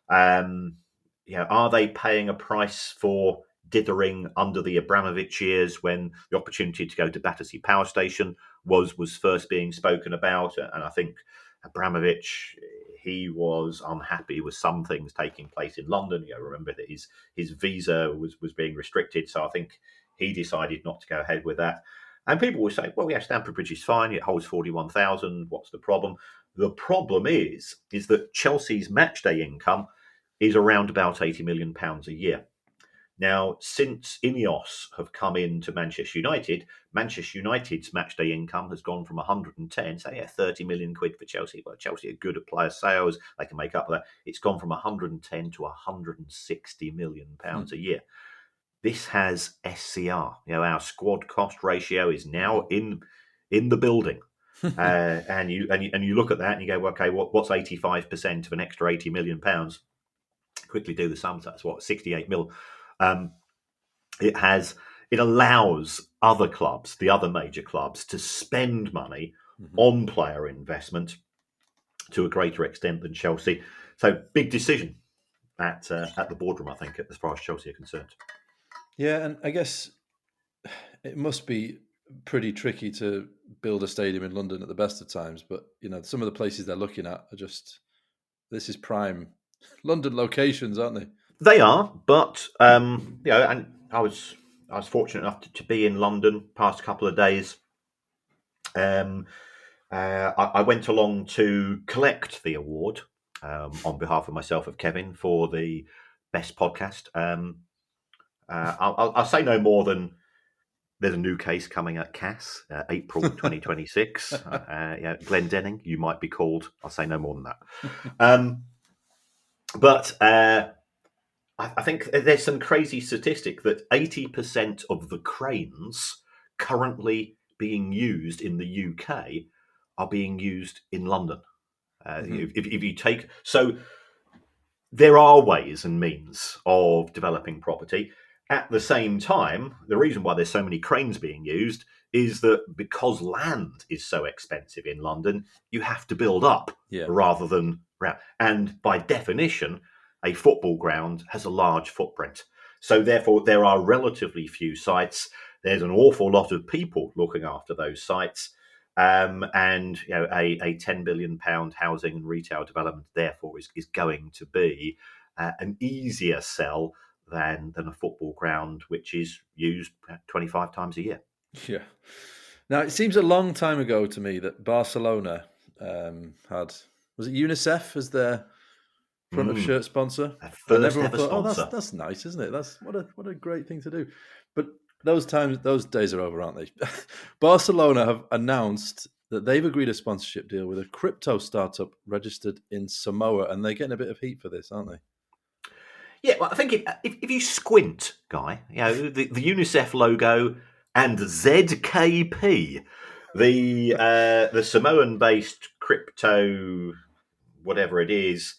Speaker 7: Are they paying a price for dithering under the Abramovich years when the opportunity to go to Battersea Power Station was first being spoken about? And I think Abramovich, he was unhappy with some things taking place in London. Remember that his visa was being restricted, so I think he decided not to go ahead with that. And people will say, well, yeah, Stamford Bridge is fine. It holds 41,000. What's the problem? The problem is that Chelsea's matchday income is around about £80 million a year. Now, since Ineos have come into Manchester United's matchday income has gone from 110, so 30 million quid for Chelsea. Well, Chelsea are good at player sales. They can make up for that. It's gone from 110 to 160 million pounds a year. This has SCR. Our squad cost ratio is now in the building. And you look at that and you go, well, okay, what's 85% of an extra £80 million? Quickly do the sums. That's 68 mil. It allows other clubs, the other major clubs, to spend money on player investment to a greater extent than Chelsea. So big decision at the boardroom, I think, as far as Chelsea are concerned.
Speaker 6: Yeah, and I guess it must be pretty tricky to build a stadium in London at the best of times. But some of the places they're looking at are this is prime London locations, aren't they?
Speaker 7: They are, but and I was fortunate enough to be in London past couple of days. I went along to collect the award on behalf of myself of Kevin for the best podcast. I'll say no more than there's a new case coming at CAS, April 2026. Glendenning, you might be called. I'll say no more than that. But I think there's some crazy statistic that 80% of the cranes currently being used in the UK are being used in London. If you take... So there are ways and means of developing property. At the same time, the reason why there's so many cranes being used is that because land is so expensive in London, you have to build up rather than... And by definition, a football ground has a large footprint. So therefore, there are relatively few sites. There's an awful lot of people looking after those sites. And a £10 billion housing and retail development, therefore, is going to be an easier sell than a football ground, which is used 25 times a year.
Speaker 6: Yeah. Now, it seems a long time ago to me that Barcelona had... Was it UNICEF as their front of shirt sponsor?
Speaker 7: And everyone thought, sponsor.
Speaker 6: Oh, that's nice, isn't it? That's what a great thing to do. But those days are over, aren't they? Barcelona have announced that they've agreed a sponsorship deal with a crypto startup registered in Samoa, and they're getting a bit of heat for this, aren't they?
Speaker 7: Yeah, well, I think if you squint, Guy, the UNICEF logo and ZKP, the Samoan-based crypto, whatever it is,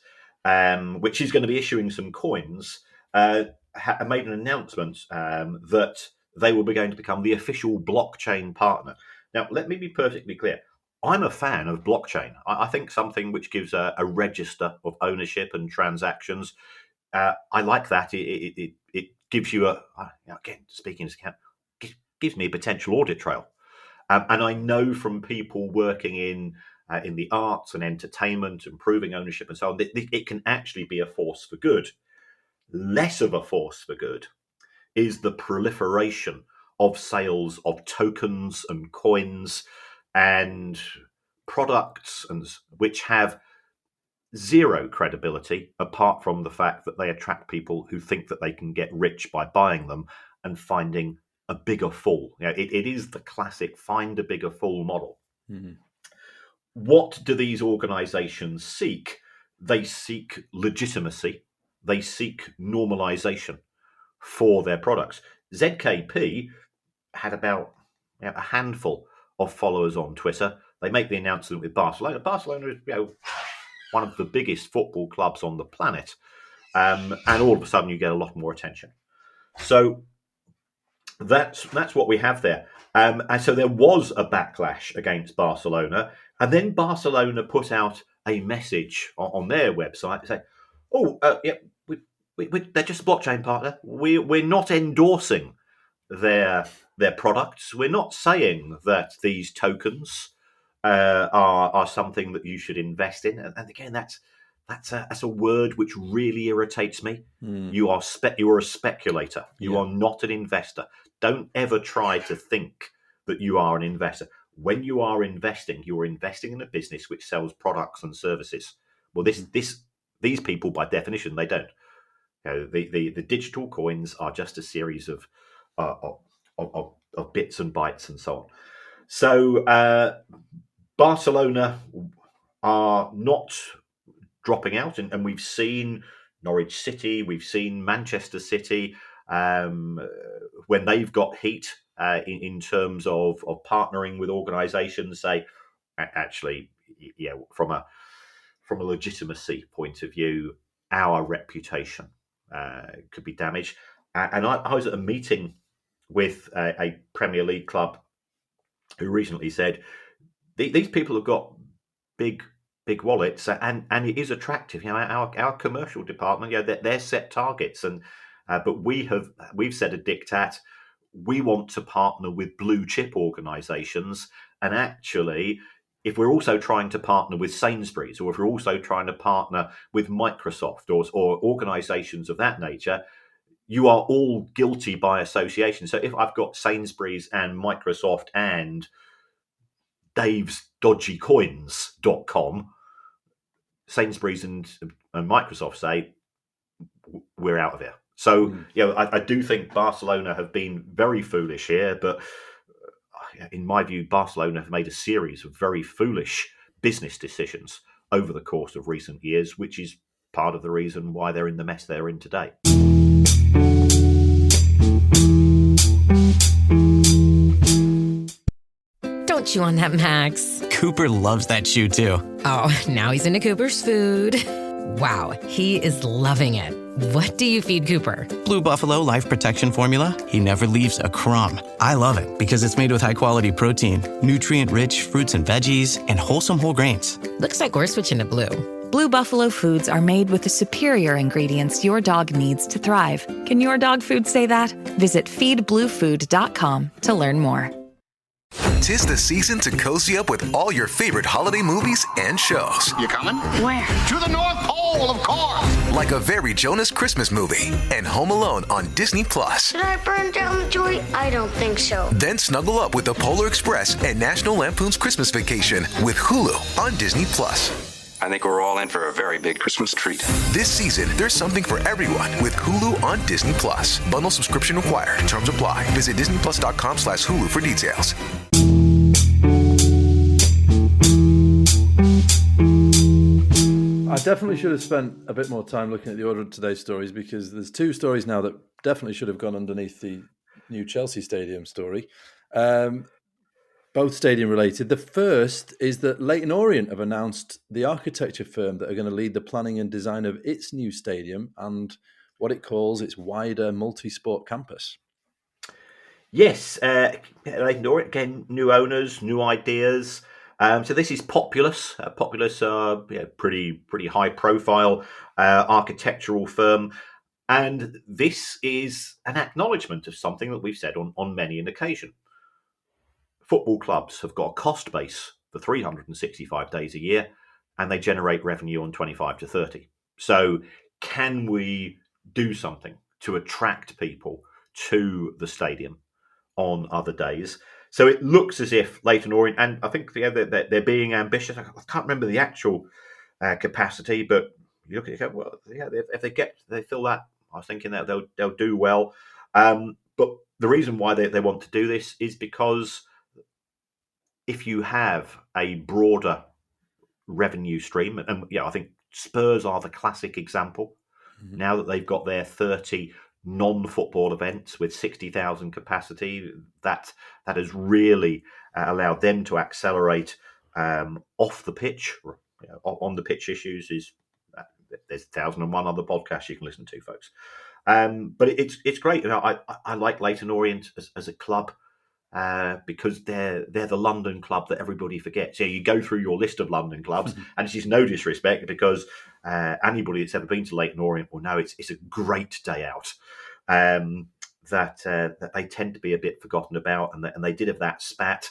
Speaker 7: which is going to be issuing some coins, made an announcement that they will be going to become the official blockchain partner. Now, let me be perfectly clear. I'm a fan of blockchain. I think something which gives a register of ownership and transactions. I like that. It gives you again, speaking as account, gives me a potential audit trail. And I know from people working in the arts and entertainment, improving ownership and so on, it can actually be a force for good. Less of a force for good is the proliferation of sales of tokens and coins and products which have zero credibility apart from the fact that they attract people who think that they can get rich by buying them and finding a bigger fool. It is the classic find a bigger fool model. Mm-hmm. What do these organizations seek? They seek legitimacy. They seek normalization for their products. ZKP had about a handful of followers on Twitter. They make the announcement with Barcelona. Barcelona is one of the biggest football clubs on the planet. And all of a sudden you get a lot more attention. So that's what we have there. And so there was a backlash against Barcelona, and then Barcelona put out a message on their website to say, they're just a blockchain partner. We're not endorsing their products. We're not saying that these tokens are something that you should invest in. And again, that's a word which really irritates me. You are a speculator. You are not an investor. Don't ever try to think that you are an investor. When you are investing, you're investing in a business which sells products and services. Well, these people, by definition, they don't. The digital coins are just a series of bits and bytes and so on. So Barcelona are not dropping out, and we've seen Norwich City, we've seen Manchester City, when they've got heat in terms of partnering with organisations, say, actually, from a legitimacy point of view, our reputation could be damaged. And I was at a meeting with a Premier League club who recently said these people have got big wallets, and it is attractive. Our commercial department, they're set targets, and but we've set a diktat. We want to partner with blue chip organisations, and actually, if we're also trying to partner with Sainsbury's, or if we're also trying to partner with Microsoft or organisations of that nature, you are all guilty by association. So if I've got Sainsbury's and Microsoft and Dave's dodgycoins.com, Sainsbury's and Microsoft say, we're out of here. So, I do think Barcelona have been very foolish here, but in my view, Barcelona have made a series of very foolish business decisions over the course of recent years, which is part of the reason why they're in the mess they're in today.
Speaker 10: Don't chew on that, Max.
Speaker 11: Cooper loves that chew, too.
Speaker 10: Oh, now he's into Cooper's food. Wow, he is loving it. What do you feed Cooper?
Speaker 11: Blue Buffalo Life Protection Formula. He never leaves a crumb. I love it because it's made with high-quality protein, nutrient-rich fruits and veggies, and wholesome whole grains.
Speaker 10: Looks like we're switching to Blue.
Speaker 12: Blue Buffalo foods are made with the superior ingredients your dog needs to thrive. Can your dog food say that? Visit feedbluefood.com to learn more.
Speaker 13: 'Tis the season to cozy up with all your favorite holiday movies and shows.
Speaker 14: You coming?
Speaker 12: Where?
Speaker 14: To the North Pole, of course.
Speaker 13: Like a very Jonas Christmas movie and Home Alone on Disney+.
Speaker 15: Should I burn down the joint? I don't think so.
Speaker 13: Then snuggle up with the Polar Express and National Lampoon's Christmas Vacation with Hulu on Disney+.
Speaker 16: I think we're all in for a very big Christmas treat.
Speaker 13: This season, there's something for everyone with Hulu on Disney+. Bundle subscription required. Terms apply. Visit disneyplus.com/Hulu for details.
Speaker 6: I definitely should have spent a bit more time looking at the order of today's stories, because there's two stories now that definitely should have gone underneath the new Chelsea Stadium story. Both stadium related. The first is that Leyton Orient have announced the architecture firm that are going to lead the planning and design of its new stadium and what it calls its wider multi-sport campus.
Speaker 7: Yes, Leyton Orient, again, new owners, new ideas. So this is Populous. Populous are pretty high profile architectural firm. And this is an acknowledgement of something that we've said on many an occasion. Football clubs have got a cost base for 365 days a year, and they generate revenue on 25 to 30. So can we do something to attract people to the stadium on other days? So it looks as if Leyton Orient, and I think they're being ambitious. I can't remember the actual capacity, but you look at it, well, if they fill that, I was thinking that they'll do well. But the reason why they want to do this is because if you have a broader revenue stream, and I think Spurs are the classic example. Mm-hmm. Now that they've got their 30 non-football events with 60,000 capacity, that has really allowed them to accelerate off the pitch. On the pitch issues there's 1,001 other podcasts you can listen to, folks. But it's great. I like Leyton Orient as a club. Because they're the London club that everybody forgets. You go through your list of London clubs, and this is no disrespect because anybody that's ever been to Leyton Orient will know it's a great day out. That they tend to be a bit forgotten about, and they did have that spat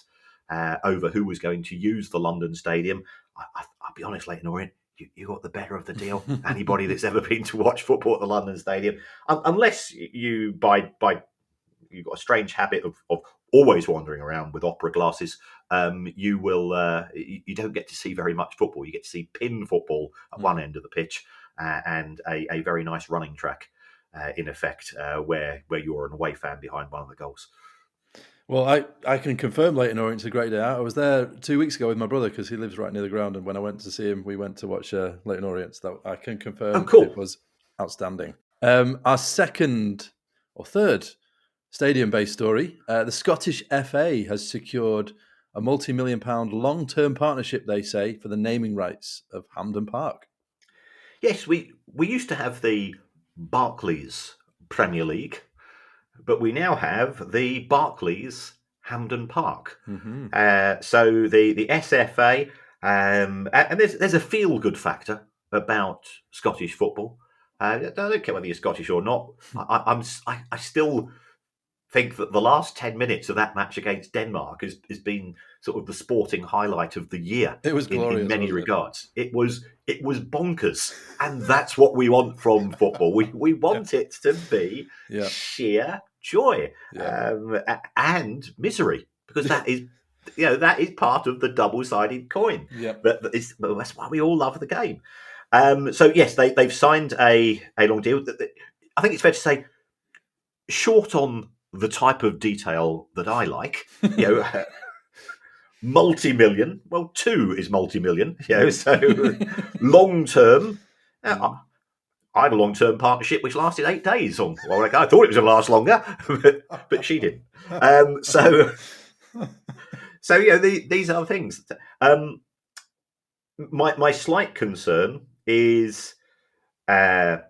Speaker 7: over who was going to use the London Stadium. I'll be honest, Leyton Orient, you got the better of the deal. Anybody that's ever been to watch football at the London Stadium, unless you you've got a strange habit of always wandering around with opera glasses, you don't get to see very much football. You get to see pin football at one end of the pitch and a very nice running track, in effect, where you're an away fan behind one of the goals.
Speaker 6: Well, I can confirm Leyton Orient's a great day out. I was there 2 weeks ago with my brother because he lives right near the ground, and when I went to see him, we went to watch Leyton Orient. So I can confirm it was outstanding. Our second or third stadium-based story, the Scottish FA has secured a multi-million-pound long-term partnership, they say, for the naming rights of Hampden Park.
Speaker 7: Yes, we used to have the Barclays Premier League, but we now have the Barclays Hampden Park.
Speaker 6: Mm-hmm.
Speaker 7: So the SFA, and there's a feel-good factor about Scottish football. I don't care whether you're Scottish or not. I still think that the last 10 minutes of that match against Denmark has been sort of the sporting highlight of the year.
Speaker 6: It was glorious,
Speaker 7: in many regards. It was bonkers, and that's what we want from football. We want it to be sheer joy and misery, because that is part of the double-sided coin. That's why we all love the game. So yes, they've signed a long deal. I think it's fair to say, short on the type of detail that I like, multi-million. Well, 2 is multi-million. So long-term. I had a long-term partnership which lasted 8 days. I thought it was going to last longer, but she didn't. So these are things. My slight concern is, from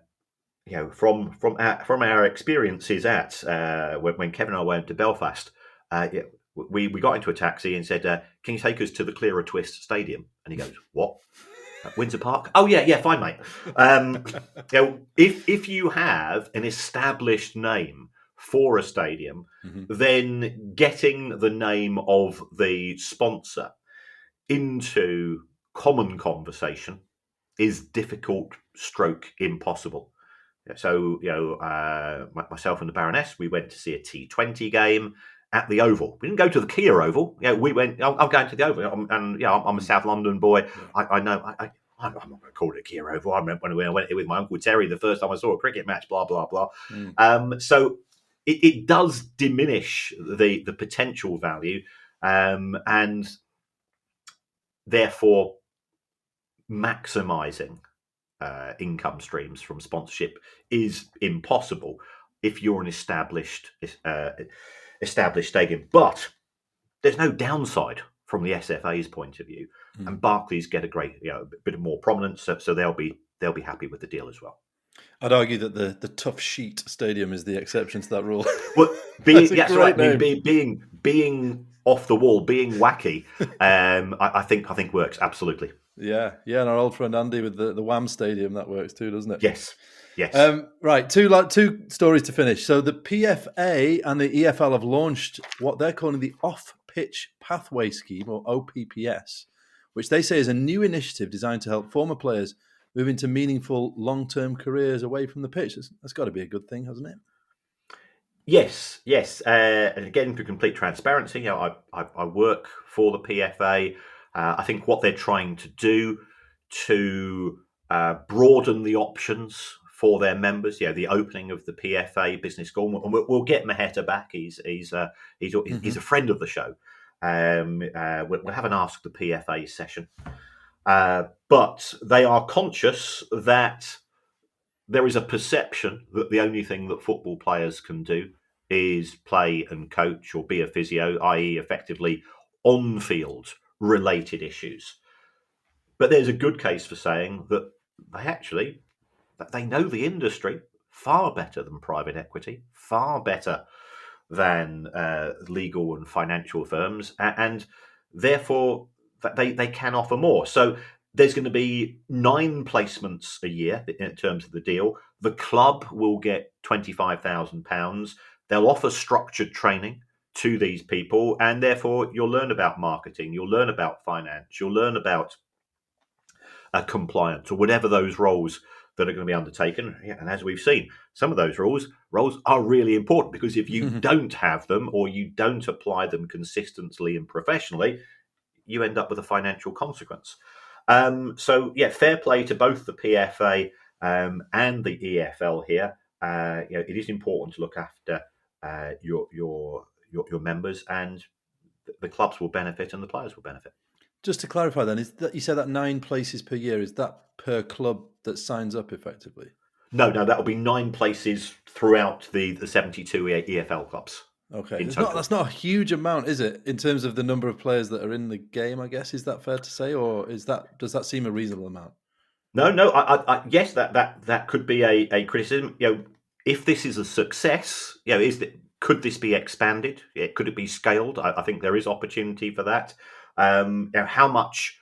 Speaker 7: our experiences at when Kevin and I went to Belfast, we got into a taxi and said, "Can you take us to the Clearer Twist Stadium?" And he goes, "What? Windsor Park? Oh yeah, fine, mate." If you have an established name for a stadium, then getting the name of the sponsor into common conversation is difficult stroke impossible. So, myself and the Baroness, we went to see a T20 game at the Oval. We didn't go to the Kia Oval. We went. I'm going to the Oval, and I'm a South London boy. I know. I'm not going to call it a Kia Oval. I remember when I went with my uncle Terry the first time I saw a cricket match. Blah blah blah. So it does diminish the potential value, and therefore maximising income streams from sponsorship is impossible if you're an established stadium. But there's no downside from the SFA's point of view, and Barclays get a great, bit of more prominence, so they'll be happy with the deal as well.
Speaker 6: I'd argue that the Tough Sheet Stadium is the exception to that rule.
Speaker 7: Well, being off the wall, being wacky, I think works absolutely.
Speaker 6: Yeah, and our old friend Andy with the Wham Stadium, that works too, doesn't it?
Speaker 7: Yes.
Speaker 6: Right, two stories to finish. So the PFA and the EFL have launched what they're calling the Off-Pitch Pathway Scheme, or OPPS, which they say is a new initiative designed to help former players move into meaningful long-term careers away from the pitch. That's got to be a good thing, hasn't it?
Speaker 7: Yes. And again, for complete transparency, I work for the PFA. I think what they're trying to do to broaden the options for their members, the opening of the PFA Business School, and we'll get Maheta back. He's a friend of the show. We'll have an Ask the PFA session, but they are conscious that there is a perception that the only thing that football players can do is play and coach or be a physio, i.e., effectively on-field related issues. But there's a good case for saying that they know the industry far better than private equity, far better than legal and financial firms, and therefore they can offer more. So there's going to be 9 placements a year in terms of the deal. The club will get £25,000. They'll offer structured training to these people, and therefore you'll learn about marketing, you'll learn about finance, you'll learn about compliance, or whatever those roles that are going to be undertaken. Yeah, and as we've seen, some of those roles are really important, because if you don't have them, or you don't apply them consistently and professionally, you end up with a financial consequence. So yeah, fair play to both the PFA and the EFL here. It is important to look after your members, and the clubs will benefit and the players will benefit.
Speaker 6: Just to clarify then, is that you said that 9 places per year, is that per club that signs up effectively?
Speaker 7: No, that'll be 9 places throughout the 72 EFL clubs.
Speaker 6: Okay, that's not a huge amount, is it, in terms of the number of players that are in the game, I guess? Is that fair to say, or does that seem a reasonable amount?
Speaker 7: No, I yes, that could be a criticism. If this is a success, could this be expanded? Could it be scaled? I think there is opportunity for that. How much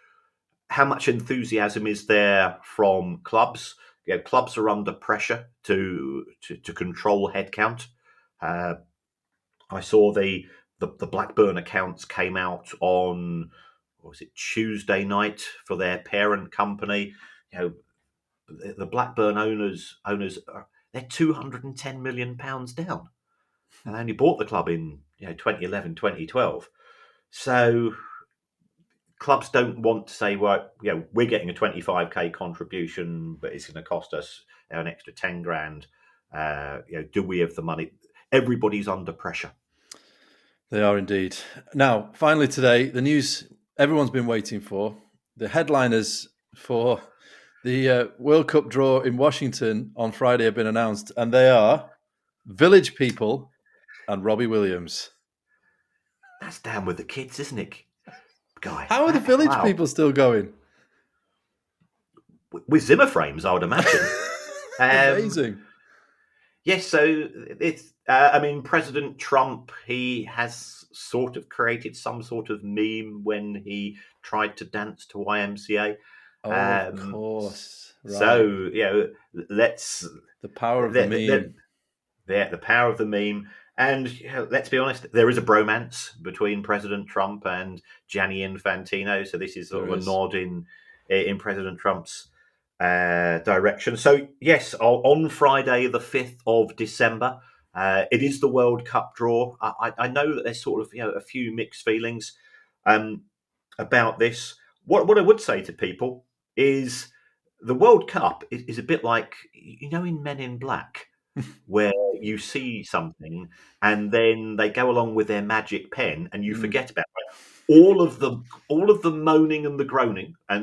Speaker 7: enthusiasm is there from clubs? Clubs are under pressure to control headcount. I saw the Blackburn accounts came out on, what was it, Tuesday night for their parent company. The Blackburn owners they're £210 million down, and they only bought the club in 2011, 2012. So clubs don't want to say, well, we're getting a 25k contribution, but it's going to cost us an extra 10 grand. Do we have the money? Everybody's under pressure.
Speaker 6: They are indeed. Now, finally today, the news everyone's been waiting for. The headliners for the World Cup draw in Washington on Friday have been announced, and they are Village People and Robbie Williams.
Speaker 7: That's down with the kids, isn't it, Guy?
Speaker 6: How are the Village People still going?
Speaker 7: With Zimmer frames, I would imagine.
Speaker 6: Amazing.
Speaker 7: Yes, so it's. President Trump, he has sort of created some sort of meme when he tried to dance to YMCA.
Speaker 6: Of course. Right.
Speaker 7: So, let's...
Speaker 6: The power of the meme.
Speaker 7: The power of the meme. And let's be honest, there is a bromance between President Trump and Gianni Infantino. So this is sort of a nod in President Trump's direction. So, yes, on Friday, the 5th of December, it is the World Cup draw. I know that there's sort of a few mixed feelings about this. What I would say to people is the World Cup is a bit like, in Men in Black, where you see something and then they go along with their magic pen and you forget about it. All of the moaning and the groaning, I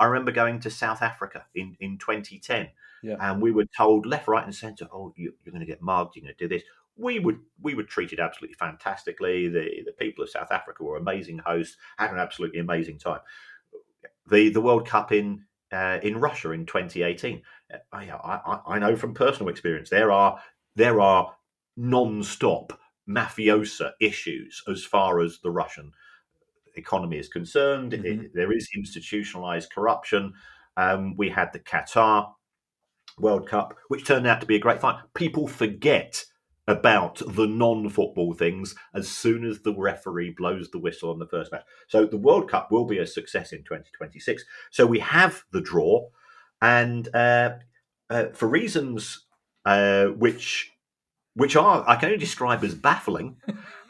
Speaker 7: remember going to South Africa in 2010.
Speaker 6: Yeah.
Speaker 7: And we were told left, right, and centre, you're going to get mugged, you're going to do this. We were treated absolutely fantastically. The people of South Africa were amazing hosts, had an absolutely amazing time. The World Cup in Russia in 2018, I know from personal experience there are non-stop mafiosa issues as far as the Russian economy is concerned. There is institutionalized corruption. We had the Qatar World Cup, which turned out to be a great fun. People forget about the non-football things as soon as the referee blows the whistle on the first match. So the World Cup will be a success in 2026. So we have the draw, and for reasons which are I can only describe as baffling,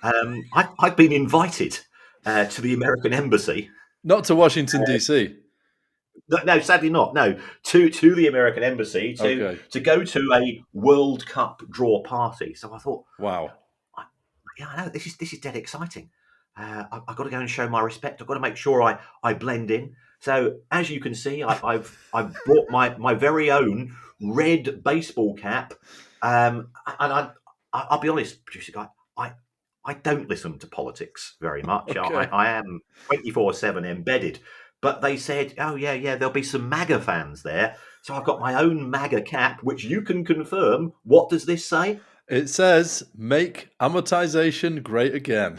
Speaker 7: I've been invited to the American Embassy.
Speaker 6: Not to Washington, D.C.?
Speaker 7: No, sadly not. No, to the American Embassy to go to a World Cup draw party. So I thought,
Speaker 6: wow,
Speaker 7: I know this is dead exciting. I've got to go and show my respect. I've got to make sure I blend in. So as you can see, I've brought my very own red baseball cap, and I'll be honest, producer Guy, I don't listen to politics very much.
Speaker 6: Okay.
Speaker 7: I am 24/7 embedded. But they said, there'll be some MAGA fans there. So I've got my own MAGA cap, which you can confirm. What does this say?
Speaker 6: It says, make amortization great again.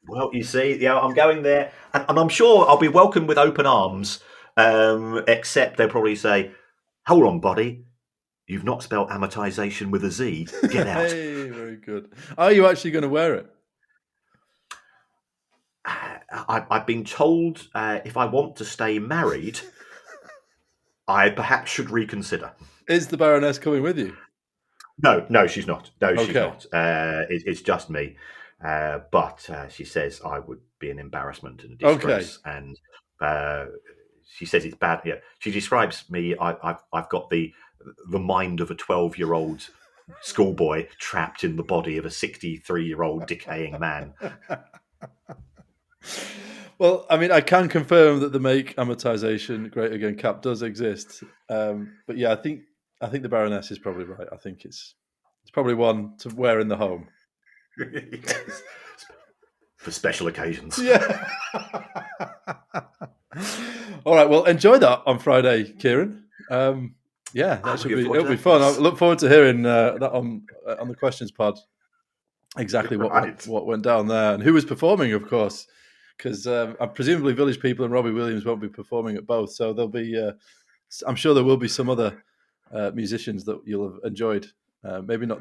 Speaker 7: Well, you see, I'm going there, and I'm sure I'll be welcomed with open arms, except they'll probably say, hold on, buddy, you've not spelled amortization with a Z. Get out.
Speaker 6: Hey, very good. Are you actually going to wear it?
Speaker 7: I've been told if I want to stay married, I perhaps should reconsider.
Speaker 6: Is the Baroness coming with you?
Speaker 7: No, she's not. No, she's
Speaker 6: Okay.
Speaker 7: not. It's just me. But she says I would be an embarrassment and a disgrace. Okay. And she says it's bad. Yeah, she describes me. I've got the mind of a 12-year-old schoolboy trapped in the body of a 63-year-old decaying man.
Speaker 6: Well, I mean, I can confirm that the Make Amortization Great Again cap does exist. But yeah, I think the Baroness is probably right. I think it's probably one to wear in the home.
Speaker 7: Yes. For special occasions.
Speaker 6: Yeah. All right. Well, enjoy that on Friday, Kieran. Yeah, it'll be fun. I look forward to hearing that on the questions pod. Exactly what went down there and who was performing, of course, because presumably Village People and Robbie Williams won't be performing at both. So there'll be, I'm sure there will be some other musicians that you'll have enjoyed. Maybe not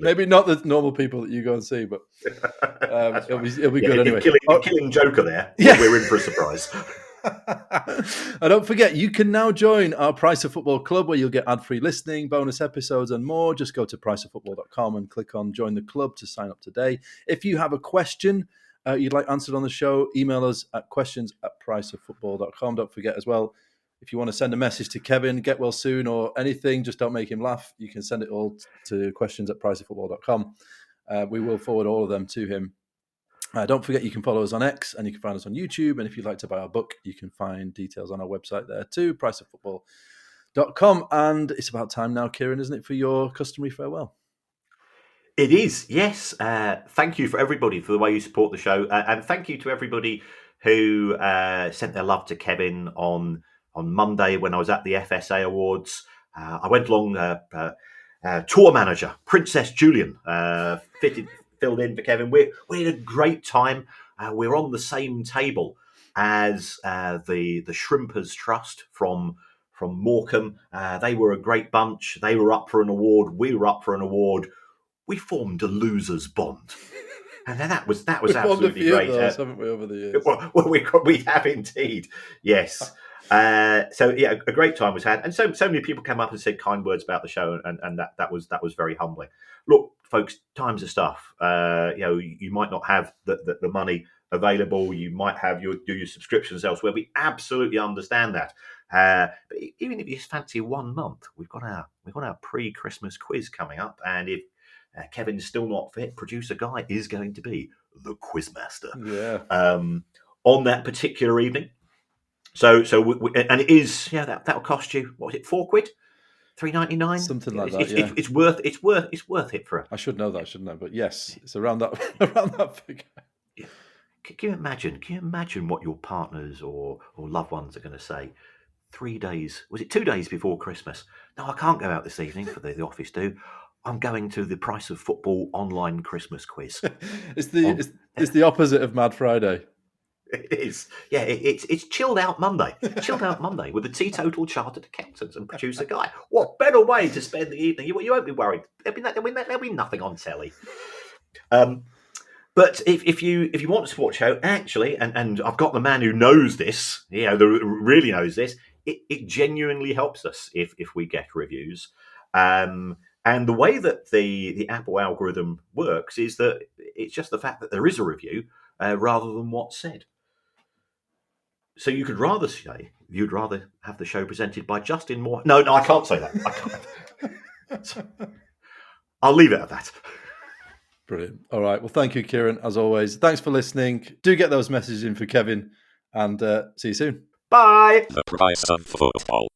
Speaker 6: maybe not the normal people that you go and see, but it'll be good anyway.
Speaker 7: Killing Joker there. Yeah. We're in for a surprise.
Speaker 6: And don't forget, you can now join our Price of Football Club, where you'll get ad-free listening, bonus episodes, and more. Just go to priceoffootball.com and click on Join the Club to sign up today. If you have a question you'd like answered on the show, email us at questions@priceoffootball.com. Don't forget as well, if you want to send a message to Kevin, get well soon, or anything, just don't make him laugh, you can send it all to questions@priceoffootball.com. We will forward all of them to him. Don't forget, you can follow us on X, and you can find us on YouTube. And if you'd like to buy our book, you can find details on our website there too, priceoffootball.com. And it's about time now, Kieran, isn't it, for your customary farewell?
Speaker 7: It is, yes. Thank you for everybody for the way you support the show. And thank you to everybody who sent their love to Kevin on Monday when I was at the FSA Awards. I went along, tour manager, Princess Julian, filled in for Kevin. We had a great time. We're on the same table as the Shrimpers Trust from Morecambe. They were a great bunch. They were up for an award. We were up for an award. We formed a losers' bond, and that was absolutely great.
Speaker 6: Those, haven't we, over the years?
Speaker 7: Well, we have indeed. Yes. So yeah, a great time was had, and so many people came up and said kind words about the show, and that was very humbling. Look, folks, times are tough. You might not have the money available. You might have do your subscriptions elsewhere. We absolutely understand that. But even if you fancy 1 month, we've got our pre-Christmas quiz coming up, and if Kevin's still not fit, producer Guy is going to be the quizmaster.
Speaker 6: Yeah.
Speaker 7: On that particular evening. So and it is that'll cost you, what was it, £4, $3.99,
Speaker 6: something like that. Yeah.
Speaker 7: It's worth it for.
Speaker 6: I should know that, shouldn't I? But yes, it's around that figure.
Speaker 7: Yeah. Can you imagine what your partners or loved ones are going to say? 3 days, was it 2 days before Christmas? No, I can't go out this evening for the office do. I'm going to the Price of Football online Christmas quiz.
Speaker 6: It's the opposite of Mad Friday.
Speaker 7: It is. Yeah, it's chilled out Monday. Chilled out Monday with the teetotal chartered accountants and producer Guy. What better way to spend the evening? You won't be worried. There'll be nothing on telly. But if you want to support the show, actually, and I've got the man who knows this, really knows this, it genuinely helps us if we get reviews. And the way that the Apple algorithm works is that it's just the fact that there is a review rather than what's said. So you could rather say you'd rather have the show presented by Justin Moore. No, I can't say that. I can't. So, I'll leave it at that.
Speaker 6: Brilliant. All right. Well, thank you, Kieran, as always. Thanks for listening. Do get those messages in for Kevin, and see you soon.
Speaker 7: Bye.
Speaker 17: The Price of Football.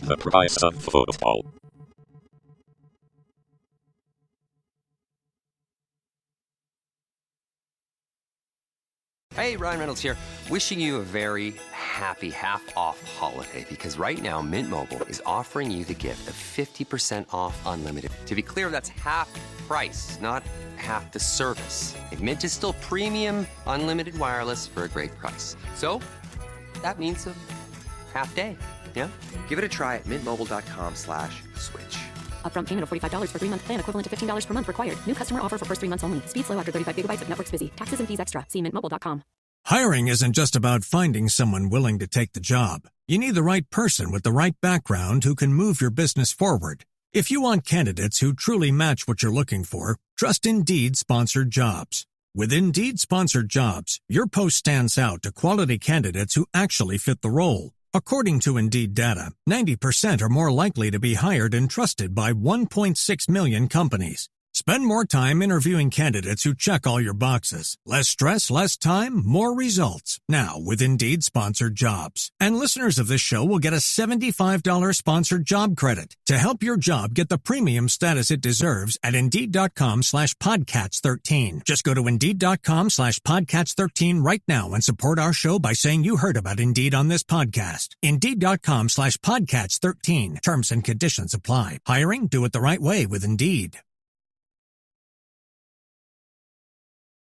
Speaker 17: the price of football.
Speaker 18: Hey, Ryan Reynolds here, wishing you a very happy half-off holiday, because right now Mint Mobile is offering you the gift of 50% off unlimited. To be clear, that's half price, not half the service. And Mint is still premium unlimited wireless for a great price. So that means a half day, yeah? Give it a try at mintmobile.com/switch.
Speaker 19: Upfront payment of $45 for 3-month plan, equivalent to $15 per month required. New customer offer for first 3 months only. Speed slow after 35 gigabytes if network's busy. Taxes and fees extra. See mintmobile.com.
Speaker 20: Hiring isn't just about finding someone willing to take the job. You need the right person with the right background who can move your business forward. If you want candidates who truly match what you're looking for, trust Indeed-sponsored jobs. With Indeed-sponsored jobs, your post stands out to quality candidates who actually fit the role. According to Indeed data, 90% are more likely to be hired and trusted by 1.6 million companies. Spend more time interviewing candidates who check all your boxes. Less stress, less time, more results. Now with Indeed sponsored jobs. And listeners of this show will get a $75 sponsored job credit to help your job get the premium status it deserves at Indeed.com/Podcats13. Just go to Indeed.com/Podcats13 right now and support our show by saying you heard about Indeed on this podcast. Indeed.com/Podcats13. Terms and conditions apply. Hiring? Do it the right way with Indeed.